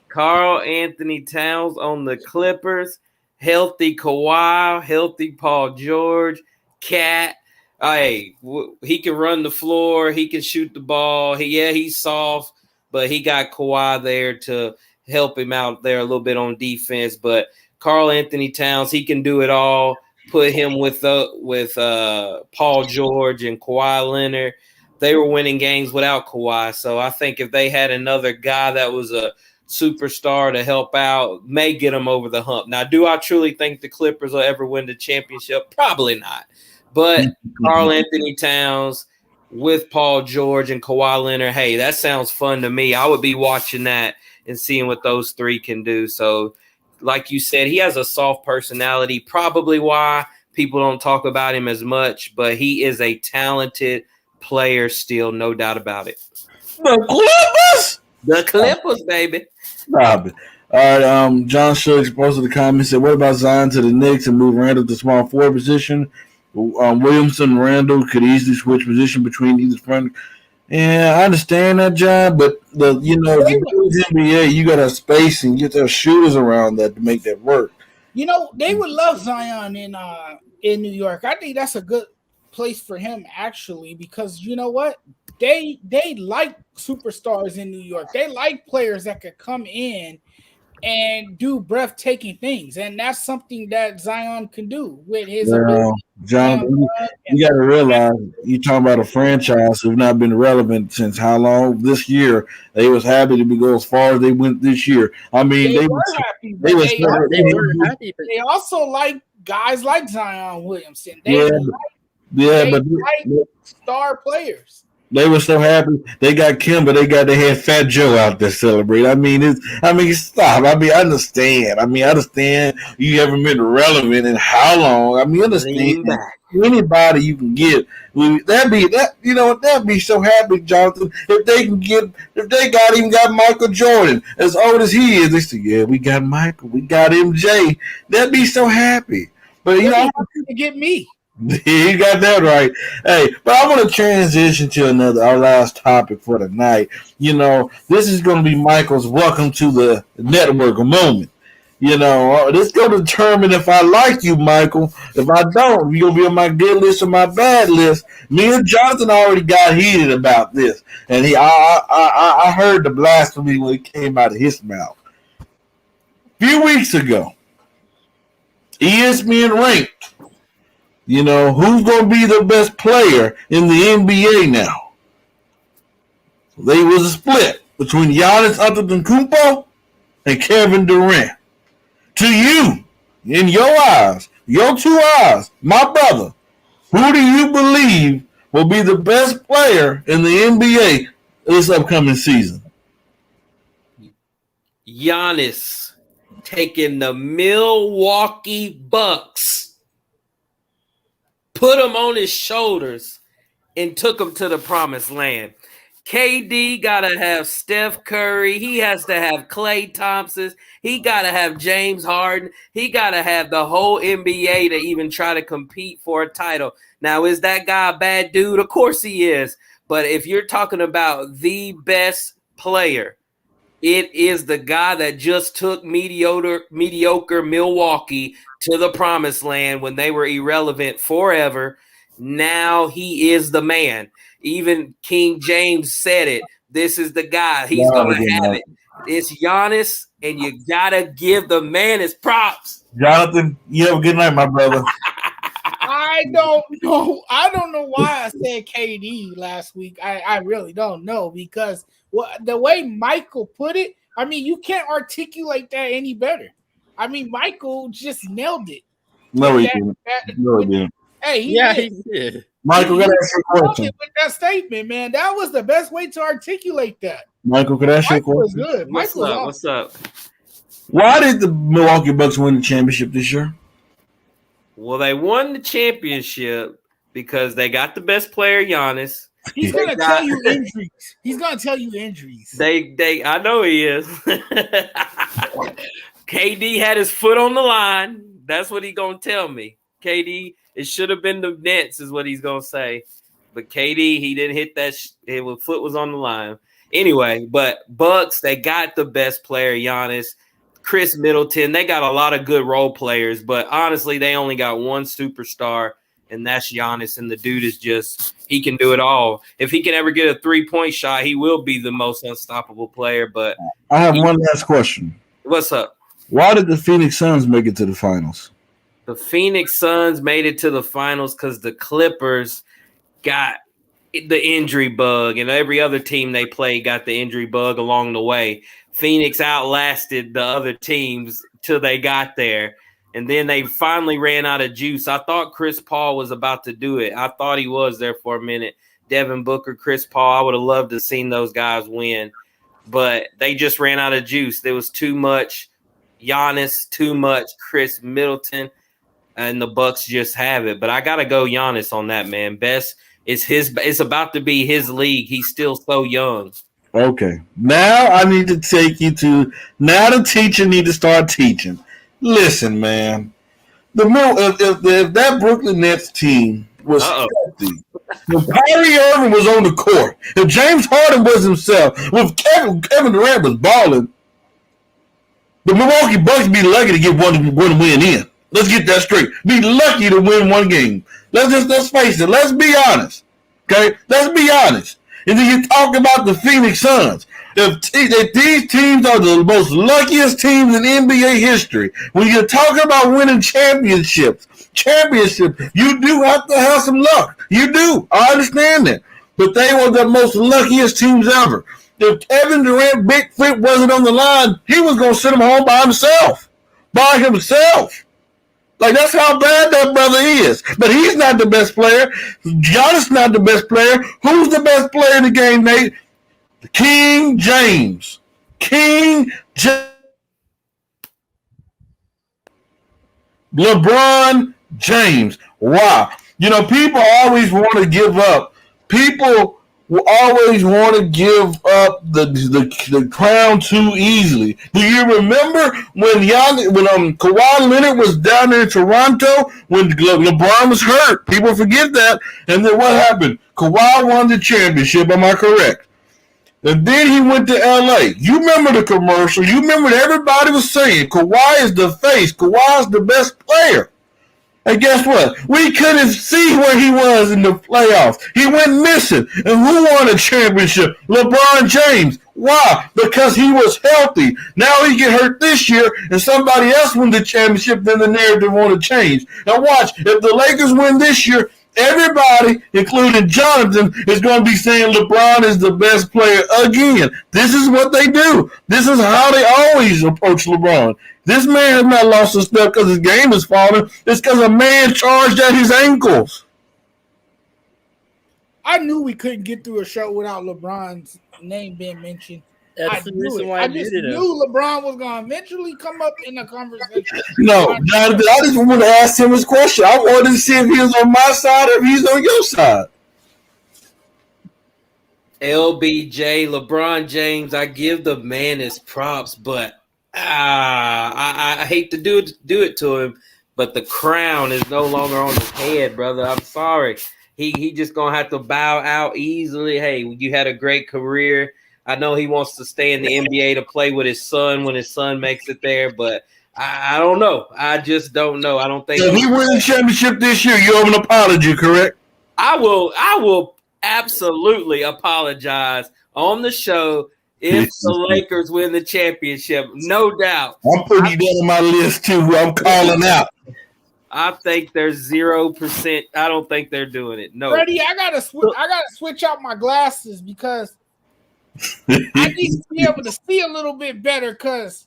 Karl Anthony Towns on the Clippers. Healthy Kawhi, healthy Paul George, Cat. Hey, he can run the floor. He can shoot the ball. He's soft, but he got Kawhi there to help him out there a little bit on defense. But Karl Anthony Towns, he can do it all. Put him with Paul George and Kawhi Leonard. They were winning games without Kawhi. So I think if they had another guy that was a superstar to help out, may get them over the hump. Now, do I truly think the Clippers will ever win the championship? Probably not. But Karl Anthony Towns with Paul George and Kawhi Leonard, hey, that sounds fun to me. I would be watching that and seeing what those 3 can do. So, like you said, he has a soft personality, probably why people don't talk about him as much, but he is a talented player still, no doubt about it. The Clippers? The Clippers, baby. Stop it. All right, John Suggs posted a comment, said, what about Zion to the Knicks and move Randall to small forward position? Williamson and Randall could easily switch position between either front. Yeah, I understand that, John, but if you do the NBA, you got to have space and get their shooters around that to make that work. They would love Zion in New York. I think that's a good place for him, actually, because you know what? They like superstars in New York. They like players that could come in and do breathtaking things. And that's something that Zion can do with his ability. John, you got to realize you're talking about a franchise who've not been relevant since how long? This year, they was happy to go as far as they went this year. I mean, they were happy. They were happy, but they also like guys like Zion Williamson. But star players. They were so happy. They got Kim, but they had Fat Joe out there celebrating. Stop. I understand you haven't been relevant in how long. Understand anybody you can get. That'd be so happy, Jonathan, if they got Michael Jordan as old as he is. They say, yeah, we got Michael, we got MJ. They'd be so happy. But to get me. You got that right. Hey, but I want to transition to our last topic for tonight. This is going to be Michael's welcome to the network moment. This is going to determine if I like you, Michael. If I don't, you're going to be on my good list or my bad list. Me and Jonathan already got heated about this. And I heard the blasphemy when it came out of his mouth. A few weeks ago, ESPN ranked who's going to be the best player in the NBA now? There was a split between Giannis Antetokounmpo and Kevin Durant. To you, in your eyes, your two eyes, my brother, who do you believe will be the best player in the NBA this upcoming season? Giannis taking the Milwaukee Bucks. Put him on his shoulders and took him to the promised land. KD got to have Steph Curry. He has to have Klay Thompson. He got to have James Harden. He got to have the whole NBA to even try to compete for a title. Now, is that guy a bad dude? Of course he is. But if you're talking about the best player, it is the guy that just took mediocre Milwaukee to the promised land when they were irrelevant forever. Now he is the man. Even King James said it. This is the guy. He's going to have it. It's Giannis, and you got to give the man his props. Jonathan, you have a good night, my brother. I don't know. I don't know why I said KD last week. I really don't know because the way Michael put it, you can't articulate that any better. Michael just nailed it. No, he didn't. Hey, he did. Michael, can I ask you a question? With that statement, man, that was the best way to articulate that. Michael, can I ask you a question? Was good. What's up? Why did the Milwaukee Bucks win the championship this year? Well, they won the championship because they got the best player, Giannis. He's gonna tell you injuries. He's gonna tell you injuries. I know he is. KD had his foot on the line. That's what he's gonna tell me. KD, it should have been the Nets, is what he's gonna say. But KD, he didn't hit that. His foot was on the line. Anyway, but Bucks, they got the best player, Giannis. Chris Middleton, they got a lot of good role players, but honestly, they only got one superstar, and that's Giannis. And the dude is he can do it all. If he can ever get a 3-point shot, he will be the most unstoppable player. But I have one last question. What's up? Why did the Phoenix Suns make it to the finals? The Phoenix Suns made it to the finals because the Clippers got the injury bug, and every other team they played got the injury bug along the way. Phoenix outlasted the other teams till they got there, and then they finally ran out of juice. I thought Chris Paul was about to do it. I thought he was there for a minute. Devin Booker, Chris Paul, I would have loved to have seen those guys win, but they just ran out of juice. There was too much Giannis, too much Chris Middleton, and the Bucks just have it. But I got to go Giannis on that, man. Best. It's about to be his league. He's still so young. Okay. Now I need to take you to – now the teacher need to start teaching. Listen, man. If that Brooklyn Nets team was healthy, if Kyrie Irving was on the court, if James Harden was himself, if Kevin Durant was balling, the Milwaukee Bucks be lucky to get one win in. Let's get that straight. Be lucky to win one game. Let's face it. Let's be honest. Okay? Let's be honest. And then you talk about the Phoenix Suns. If these teams are the most luckiest teams in NBA history, when you're talking about winning championships, you do have to have some luck. You do. I understand that. But they were the most luckiest teams ever. If Kevin Durant big foot wasn't on the line, he was going to sit him home by himself. Like, that's how bad that brother is. But he's not the best player. Giannis not the best player. Who's the best player in the game, Nate? King James. LeBron James. Wow. You know, people always want to give up. People will always want to give up the crown too easily. Do you remember when Kawhi Leonard was down there in Toronto when LeBron was hurt? People forget that. And then what happened? Kawhi won the championship. Am I correct? And then he went to LA. You remember the commercial. You remember everybody was saying Kawhi is the face. Kawhi is the best player. And guess what? We couldn't see where he was in the playoffs. He went missing. And who won a championship? LeBron James. Why? Because he was healthy. Now he get hurt this year and somebody else win the championship, then the narrative want to change. Now watch. If the Lakers win this year, everybody, including Jonathan, is going to be saying LeBron is the best player again. This is what they do. This is how they always approach LeBron. This man has not lost a step because his game is falling. It's because a man charged at his ankles. I knew we couldn't get through a show without LeBron's name being mentioned. That's the reason why I just knew LeBron was going to eventually come up in the conversation. No, Jonathan, I just want to ask him his question. I wanted to see if he was on my side or if he's on your side. LBJ, LeBron James, I give the man his props, but I hate to do it to him, but the crown is no longer on his head, brother. I'm sorry. He just going to have to bow out easily. Hey, you had a great career. I know he wants to stay in the NBA to play with his son when his son makes it there, but I don't know. I just don't know. I don't think if he wins the championship this year, you owe him an apology, correct? I will absolutely apologize on the show if the Lakers win the championship. No doubt. I'm putting you down on my list too. Who I'm calling out. I think there's 0%. I don't think they're doing it. No, Freddie, I gotta switch out my glasses because I need to be able to see a little bit better because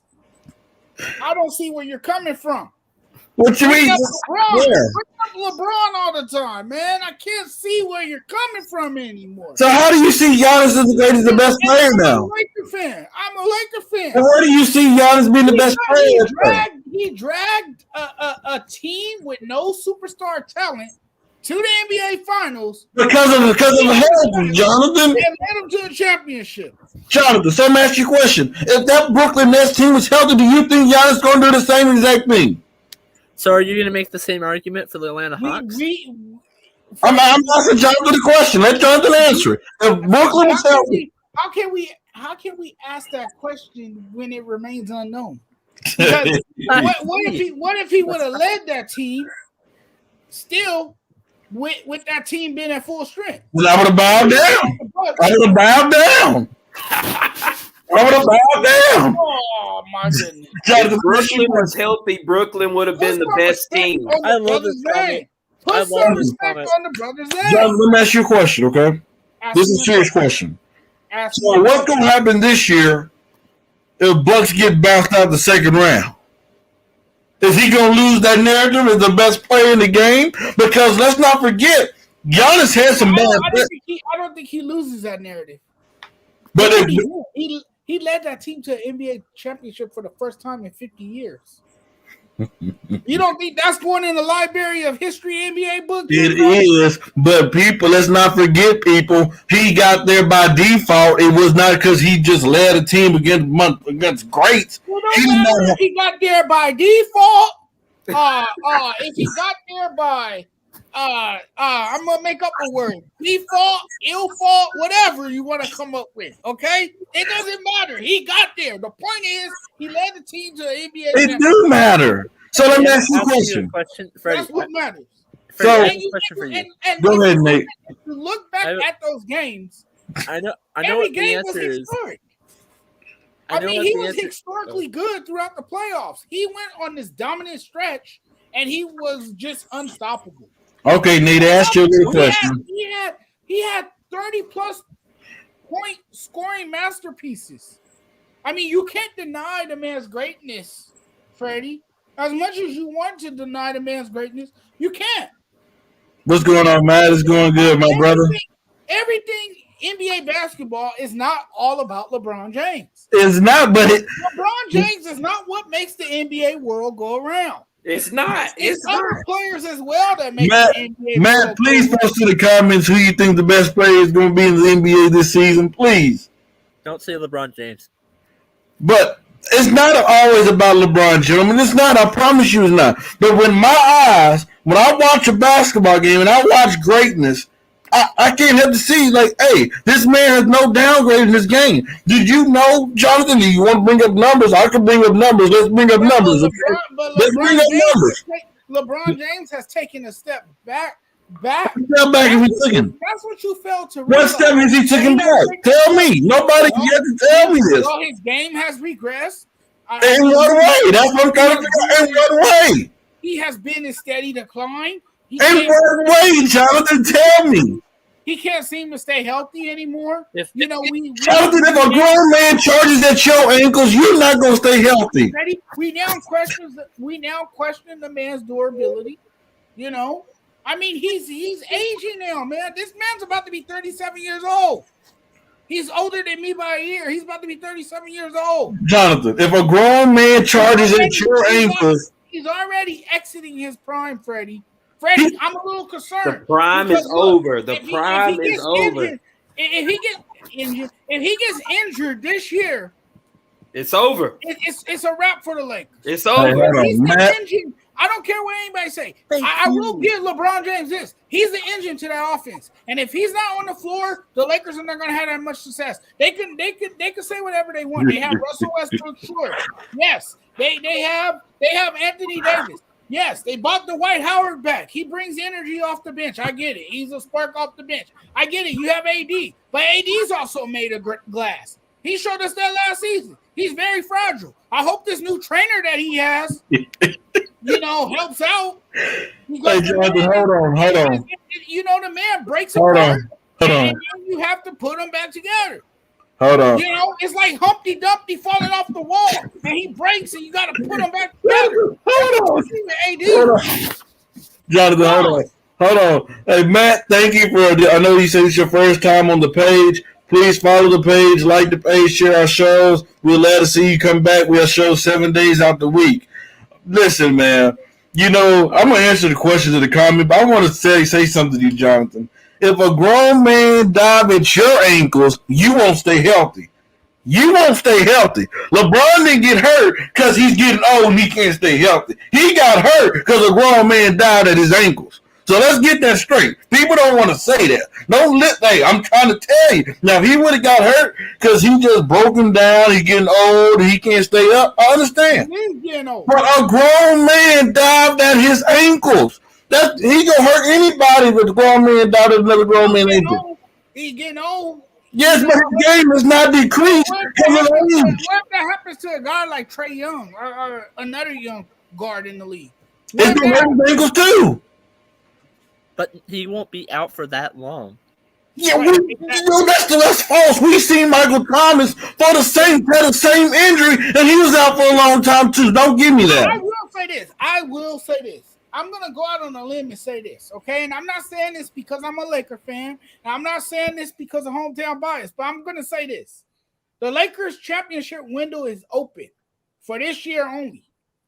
I don't see where you're coming from. What you mean? LeBron all the time, man. I can't see where you're coming from anymore. So how do you see Giannis as the best player now? I'm a Laker fan. Well, where do you see Giannis being the best player? He dragged a team with no superstar talent to the NBA Finals because of health, Jonathan. And led them to a championship. Jonathan, so let me ask you a question. If that Brooklyn Nets team was healthy, do you think Giannis going to do the same exact thing? So are you going to make the same argument for the Atlanta Hawks? I'm asking Jonathan the question. Let Jonathan answer it. If Brooklyn was healthy, how can we ask that question when it remains unknown? Because what if he would have led that team still with that team being at full strength? Well, I would have bowed down. Oh my goodness! If Brooklyn was healthy, Brooklyn would have been the best team. I love this comment. Put some respect on the brother's name. Jonathan, let me ask you a question, okay? This is a serious question. So what's going to happen this year if Bucks get bounced out the second round? Is he going to lose that narrative as the best player in the game? Because let's not forget, Giannis had some bad. I don't think he loses that narrative. But he led that team to an NBA championship for the first time in 50 years. You don't think that's going in the Library of History NBA book? It is, but people, let's not forget, people, he got there by default. It was not because he just led a team against greats. Well, if he got there by default, if he got there by I'm gonna make up a word. Default, ill fault, whatever you want to come up with. Okay, it doesn't matter. He got there. The point is, he led the team to the NBA. It do matter. So let me ask you a question. That's what matters. Freddie, question for you. Go ahead, Nate. If you look back at those games, I know every what the game was answer is. historic. I mean, he was historically good throughout the playoffs. He went on this dominant stretch, and he was just unstoppable. Okay, Nate, ask you a little question. He had 30-plus point scoring masterpieces. I mean, you can't deny the man's greatness, Freddie. As much as you want to deny the man's greatness, you can't. What's going on, Matt? It's going good, my brother. Everything NBA basketball is not all about LeBron James. It's not, but LeBron James is not what makes the NBA world go around. It's not. It's other players as well that make Matt, the NBA Matt, world please go post in the comments who you think the best player is going to be in the NBA this season, please. Don't say LeBron James. But it's not always about LeBron, gentlemen. It's not. I promise you it's not. But when I watch a basketball game and I watch greatness, I can't help to see, like, hey, this man has no downgrade in this game. Did you know, Jonathan, do you want to bring up numbers? I can bring up numbers. Let's bring up numbers. Let's bring up numbers. LeBron James has taken a step back. That's what you failed to realize. What step has he taken back? Tell me. Nobody can yet to tell me this. Well, his game has regressed. In what way? That's what I'm trying to figure out. In what way? He has been in steady decline. In what way, Jonathan? Tell me. He can't seem to stay healthy anymore. Jonathan, if a grown man charges at your ankles, you're not going to stay healthy. We now question the man's durability. You know, I mean, he's aging now, man. This man's about to be 37 years old. He's older than me by a year. He's about to be 37 years old. Jonathan, if a grown man charges at your ankles, he's already exiting his prime, Freddie. Freddie, I'm a little concerned. The prime is over. The prime is over. If he gets injured this year, it's over. It's a wrap for the Lakers. It's over. He's the engine. I don't care what anybody say. I will give LeBron James this. He's the engine to that offense. And if he's not on the floor, the Lakers are not going to have that much success. They can say whatever they want. They have Russell Westbrook, sure. Yes. They have Anthony Davis. Yes, they bought the Dwight Howard back. He brings energy off the bench. I get it. He's a spark off the bench. I get it. You have AD. But AD's also made of glass. He showed us that last season. He's very fragile. I hope this new trainer that he has, helps out. Hey, Jonathan, hold on. The man breaks apart. Hold on. And you have to put them back together. Hold on. It's like Humpty Dumpty falling off the wall, and he breaks, and you got to put him back together. Hold on. Jonathan, hold on. Hey, Matt, thank you I know you said it's your first time on the page. Please follow the page, like the page, share our shows. We're glad to see you come back. We have shows 7 days out the week. Listen, man, I'm going to answer the questions in the comment, but I want to say something to you, Jonathan. If a grown man dive at your ankles, you won't stay healthy. You won't stay healthy. LeBron didn't get hurt because he's getting old and he can't stay healthy. He got hurt because a grown man died at his ankles. So let's get that straight. People don't want to say that. I'm trying to tell you. Now, if he would have got hurt because he just broken down, he's getting old, and he can't stay up, I understand. He's getting old. But a grown man dived at his ankles. He gonna hurt anybody with a grown man down at another grown man ankle. He's getting old. Yes, but his game is not decreased. What happens to a guy like Trae Young or another young guard in the league? It's gonna hurt his ankles too. But he won't be out for that long. Yeah, that's false. We seen Michael Thomas for the same injury, and he was out for a long time too. Don't give me that. I will say this. I'm going to go out on a limb and say this, okay? And I'm not saying this because I'm a Laker fan. And I'm not saying this because of hometown bias, but I'm going to say this. The Lakers championship window is open for this year only.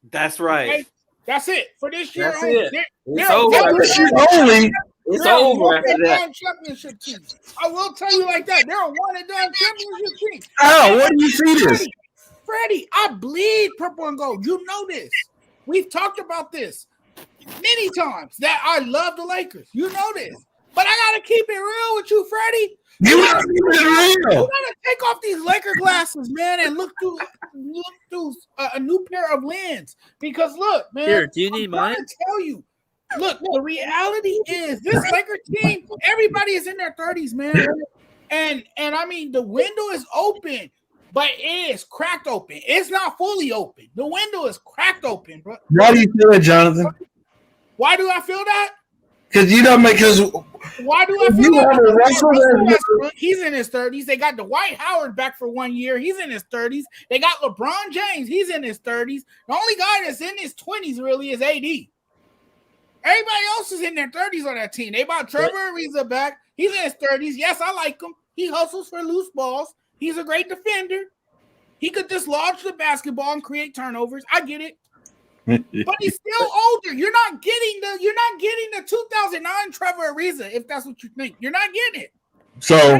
That's right. Okay? That's it. For this year That's only. It. It's over. It's over after that. Championship team. I will tell you like that. They're a one-and-done championship team. How? Where do you see this? Freddie, I bleed purple and gold. You know this. We've talked about this many times that I love the Lakers. You know this. But I got to keep it real with you, Freddie. You got to keep it real. You got to take off these Laker glasses, man, and look through a new pair of lens. Because, look, man. Here, do you need mine? I'm tell you. Look, the reality is this Lakers team, everybody is in their 30s, man. And I mean, the window is open. but it is cracked open. It's not fully open. The window is cracked open, bro. Why do you feel that, Jonathan? Why do I feel that? Because you don't make us. Why do I feel that? He's in his 30s. They got Dwight Howard back for 1 year. He's in his 30s. They got LeBron James. He's in his 30s. The only guy that's in his 20s really is AD. Everybody else is in their 30s on that team. They brought Trevor Ariza back. He's in his 30s. Yes, I like him. He hustles for loose balls. He's a great defender. He could dislodge the basketball and create turnovers. I get it. But he's still older. You're not getting the 2009 Trevor Ariza, if that's what you think. You're not getting it. So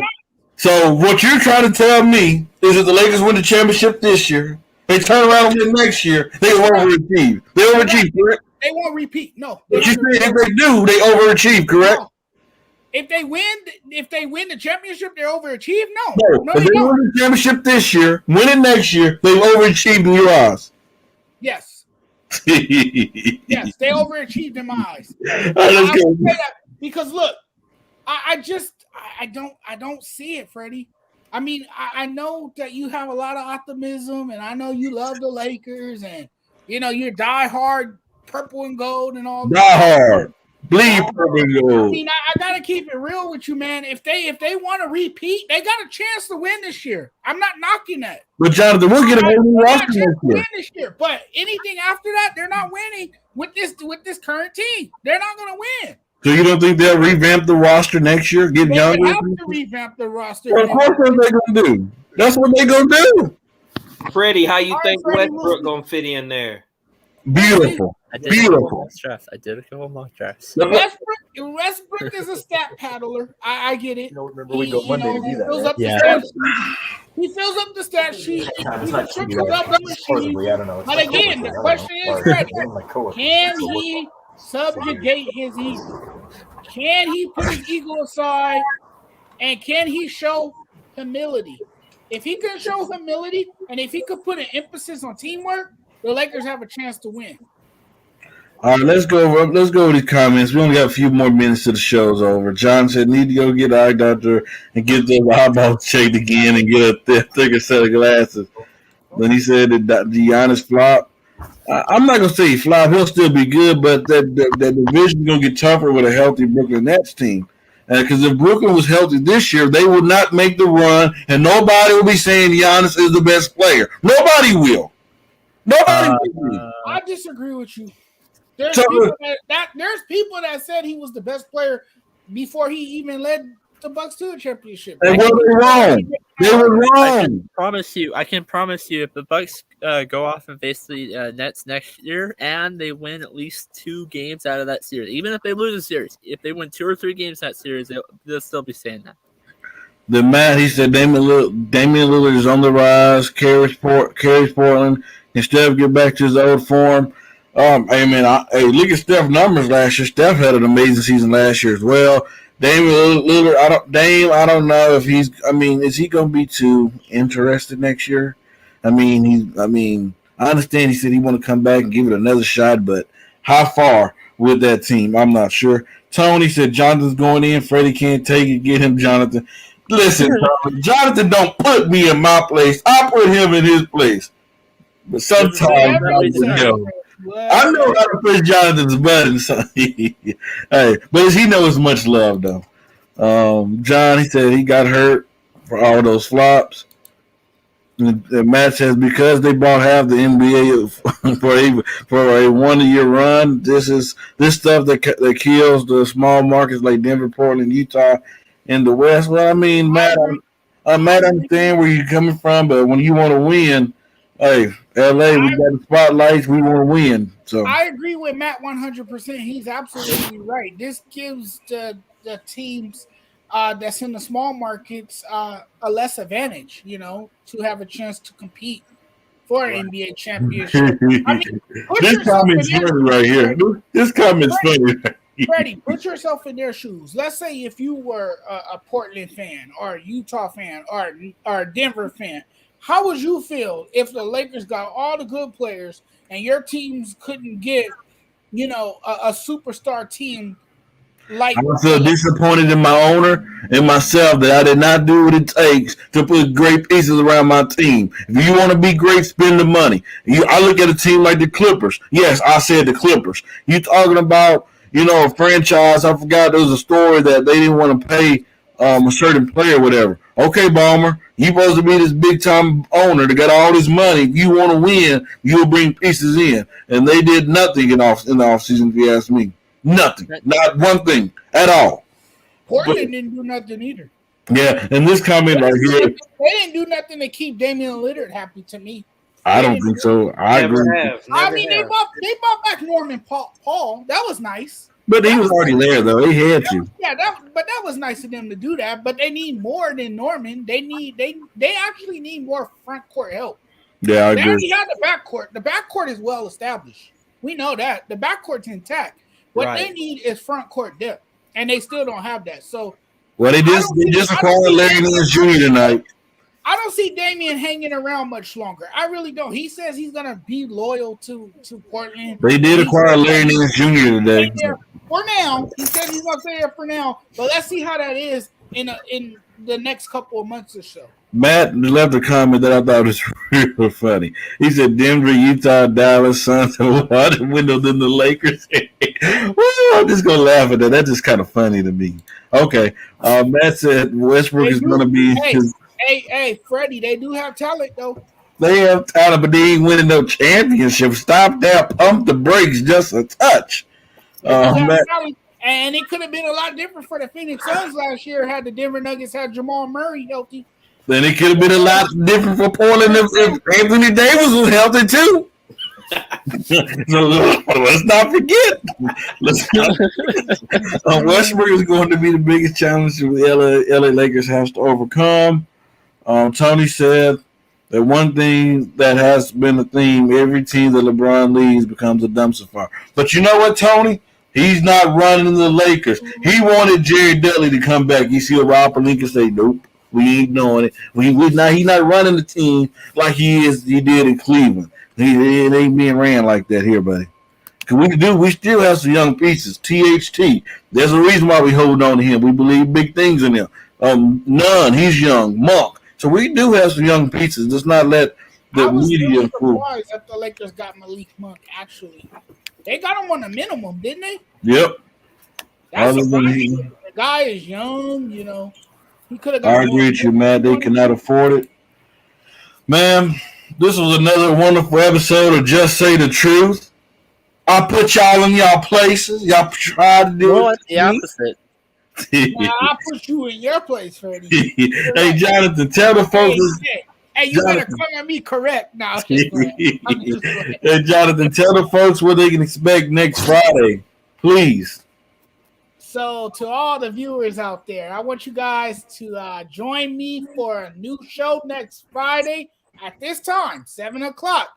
what you're trying to tell me is if the Lakers win the championship this year, they turn around and win next year, they overachieve. They overachieve, correct? They won't repeat. No. But you say if they do, they overachieve, correct? No. If they win the championship, they're overachieved? No, if they win the championship this year, win it next year, they've overachieved in your eyes. Yes. Yes, they overachieved in my eyes. Because look, I don't see it, Freddie. I mean, I know that you have a lot of optimism, and I know you love the Lakers, and you're diehard purple and gold and all. Diehard, bleed purple and gold. I mean, I gotta keep it real with you, man. If they want to repeat, they got a chance to win this year. I'm not knocking that. But Jonathan, we'll get a whole new roster this year. But anything after that, they're not winning with this current team. They're not going to win. So you don't think they'll revamp the roster next year? Get younger? They have to revamp the roster. Well, of course, what they're going to do. That's what they're going to do. Freddie, how you think Westbrook going to fit in there? Beautiful. I did a couple mock drafts. Westbrook is a stat paddler. I get it. Remember we go Monday to do that, right? He fills up the stat sheet. He trickles up the sheet. But again, the question is, Freddie, can he subjugate his ego? Can he put his ego aside? And can he show humility? If he can show humility, and if he could put an emphasis on teamwork, the Lakers have a chance to win. All right, let's go over these comments. We only got a few more minutes to the show's over. John said, need to go get an eye doctor and get those eyeballs checked again and get a thicker set of glasses. Then he said that the Giannis flop. I'm not going to say he flop. He'll still be good, but that division is going to get tougher with a healthy Brooklyn Nets team. Because if Brooklyn was healthy this year, they would not make the run, and nobody will be saying Giannis is the best player. Nobody will. Nobody will. I disagree with you. There's people that said he was the best player before he even led the Bucks to a championship. They were wrong. They were wrong. I can promise you, if the Bucks go off and face the Nets next year, and they win at least 2 games out of that series, even if they lose a series, if they win 2 or 3 games in that series, they'll still be saying that. The man, he said, Damian Lillard is on the rise. Carries Portland. Instead of get back to his old form. Look at Steph's numbers last year. Steph had an amazing season last year as well. Damian Lillard, I don't know if is he going to be too interested next year? I understand he said he want to come back and give it another shot, but how far with that team? I'm not sure. Tony said Jonathan's going in. Freddie can't take it. Get him, Jonathan. Listen, Jonathan don't put me in my place. I put him in his place. But sometimes I know how to push Jonathan's buttons. Hey, but he knows much love though. John, he said he got hurt for all those flops. And Matt says because they bought half the NBA for a 1 year run. This stuff that kills the small markets like Denver, Portland, Utah, in the West. Well, I mean, Matt, I understand where you're coming from, but when you want to win, hey, LA, we got the spotlights. We want to win. So I agree with Matt 100%. He's absolutely right. This gives the teams that's in the small markets a less advantage, to have a chance to compete for an NBA championship. This comment's funny right here. This comment's funny. Freddie, put yourself in their shoes. Let's say if you were a Portland fan or a Utah fan or a Denver fan, how would you feel if the Lakers got all the good players and your teams couldn't get, a superstar team Like, I feel disappointed in my owner and myself that I did not do what it takes to put great pieces around my team. If you want to be great, spend the money. I look at a team like the Clippers. Yes, I said the Clippers. You talking about, a franchise. I forgot there was a story that they didn't want to pay a certain player or whatever. Okay, Balmer, you supposed to be this big time owner that got all this money. If you want to win, you'll bring pieces in. And they did nothing in the offseason, if you ask me. Nothing. Not one thing at all. Portland didn't do nothing either. Yeah, and this comment right here. They didn't do nothing to keep Damian Lillard happy to me. I don't think so. I agree. They bought back Norman Paul. That was nice. But he was already there, though. They had to. Yeah, that was nice of them to do that. But they need more than Norman. They actually need more front court help. Yeah, I agree. They already have the backcourt. The backcourt is well established. We know that. The backcourt's intact. What they need is front court depth, and they still don't have that. So, they just acquired Larry Nance Jr. tonight. I don't see Damian hanging around much longer. I really don't. He says he's gonna be loyal to Portland. They did acquire Larry Nance Jr. today. For now, he said he's gonna stay there for now. But let's see how that is in the next couple of months or so. Matt left a comment that I thought was real funny. He said Denver, Utah, Dallas, Suns, and wider window than the Lakers. Well, I'm just going to laugh at that. That's just kind of funny to me. Okay. Matt said Westbrook is going to be Hey, Freddie, they do have talent, though. They have talent, but they ain't winning no championship. Stop that. Pump the brakes just a touch. And it could have been a lot different for the Phoenix Suns last year had the Denver Nuggets had Jamal Murray healthy. Then it could have been a lot different for Portland if Anthony Davis was healthy too. So let's not forget. Westbrook is going to be the biggest challenge the LA Lakers has to overcome. Tony said that one thing that has been a theme, every team that LeBron leads becomes a dumpster fire. But you know what, Tony? He's not running the Lakers. He wanted Jerry Dudley to come back. You see what Rob Pelinka say? Nope. We ain't doing it. He's not running the team like he did in Cleveland. It ain't being ran like that here, buddy. Because we still have some young pieces. THT. There's a reason why we hold on to him. We believe big things in him. Nunn, he's young. Monk. So we do have some young pieces. Let's not let the media fool. I was surprised that the Lakers got Malik Monk, actually. They got him on a minimum, didn't they? Yep. The guy is young, He could have got I agree with you, man. They cannot afford it. Man, this was another wonderful episode of Just Say the Truth. I put y'all in y'all places. Y'all tried to do it. The opposite. I put you in your place, Freddie. Hey, Jonathan, tell the folks. Hey, you better come at me correct now. Hey, Jonathan, tell the folks what they can expect next Friday, please. So, to all the viewers out there, I want you guys to join me for a new show next Friday at this time, 7 o'clock.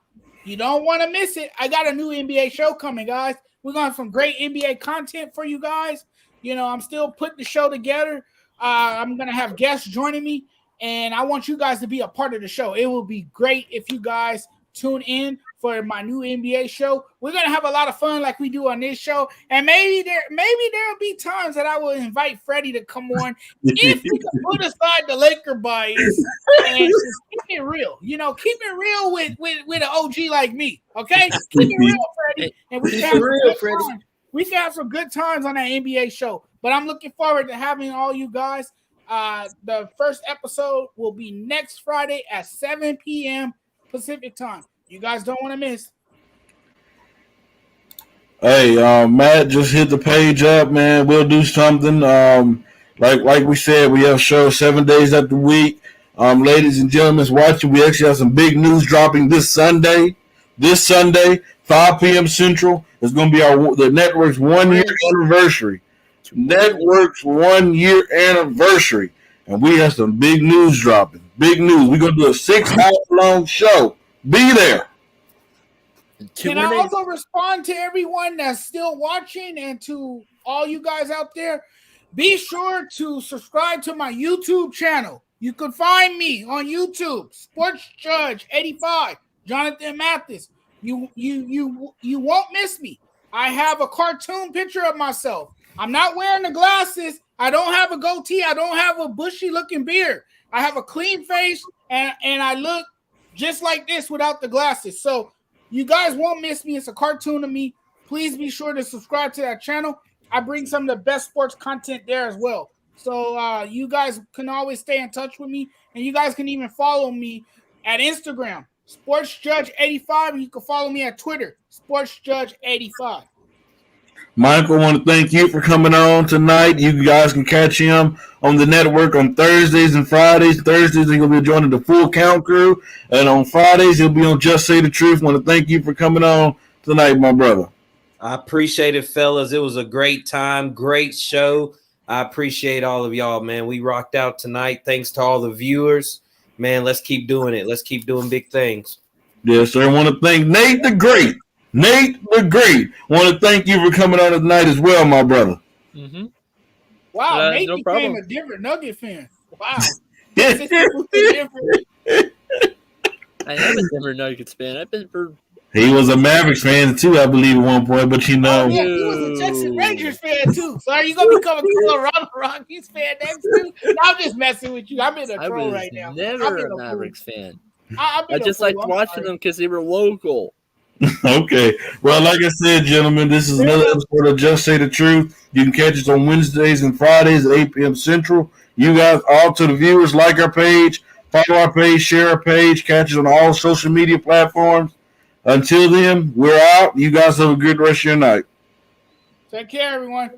You don't want to miss it. I got a new NBA show coming, guys. We're going to have some great NBA content for you guys. I'm still putting the show together. I'm going to have guests joining me, and I want you guys to be a part of the show. It will be great if you guys tune in for my new NBA show. We're going to have a lot of fun like we do on this show, and maybe there'll be times that I will invite Freddie to come on if we can put aside the Laker bias and just keep it real. Keep it real with an OG like me, okay? Keep it real, Freddie. And we can have some good times on that NBA show. But I'm looking forward to having all you guys. The first episode will be next Friday at 7 p.m. Pacific time. You guys don't want to miss. Hey, Matt, just hit the page up, man. We'll do something. Like we said, we have shows 7 days of the week. Ladies and gentlemen watching, we actually have some big news dropping this Sunday. 5 p.m. Central. It's going to be the network's 1 year anniversary. Network's 1 year anniversary. And we have some big news dropping. Big news. We're going to do a 6-hour long show. Be there. Can I also respond to everyone that's still watching and to all you guys out there? Be sure to subscribe to my YouTube channel. You can find me on YouTube, Sports Judge 85, Jonathan Mathis. You won't miss me. I have a cartoon picture of myself. I'm not wearing the glasses. I don't have a goatee. I don't have a bushy looking beard. I have a clean face and I look just like this without the glasses. So you guys won't miss me. It's a cartoon of me. Please be sure to subscribe to that channel. I bring some of the best sports content there as well. So you guys can always stay in touch with me, and you guys can even follow me at Instagram, SportsJudge85, and you can follow me at Twitter, SportsJudge85. Michael, I want to thank you for coming on tonight. You guys can catch him on the network on Thursdays and Fridays. Thursdays, he'll be joining the Full Count crew, and on Fridays, he'll be on Just Say the Truth. I want to thank you for coming on tonight, my brother. I appreciate it, fellas. It was a great time, great show. I appreciate all of y'all, man. We rocked out tonight. Thanks to all the viewers. Man, let's keep doing it. Let's keep doing big things. Yes, sir. I want to thank Nate the Great. Nate the Great. I want to thank you for coming on tonight as well, my brother. Mm-hmm. Wow, Nate became a different Nugget fan. Wow. I am a Denver Nuggets fan. I've been for. He was a Mavericks fan too, I believe, at one point. But you know, yeah, he was a Texas Rangers fan too. So are you gonna become a Colorado Rockies fan next too? I'm just messing with you. I'm in a troll right now. Never a Mavericks fan. I just liked watching them because they were local. Okay. Well, like I said, gentlemen, this is another episode of Just Say the Truth. You can catch us on Wednesdays and Fridays at 8 p.m. Central. You guys, all to the viewers, like our page, follow our page, share our page, catch us on all social media platforms. Until then, we're out. You guys have a good rest of your night. Take care, everyone.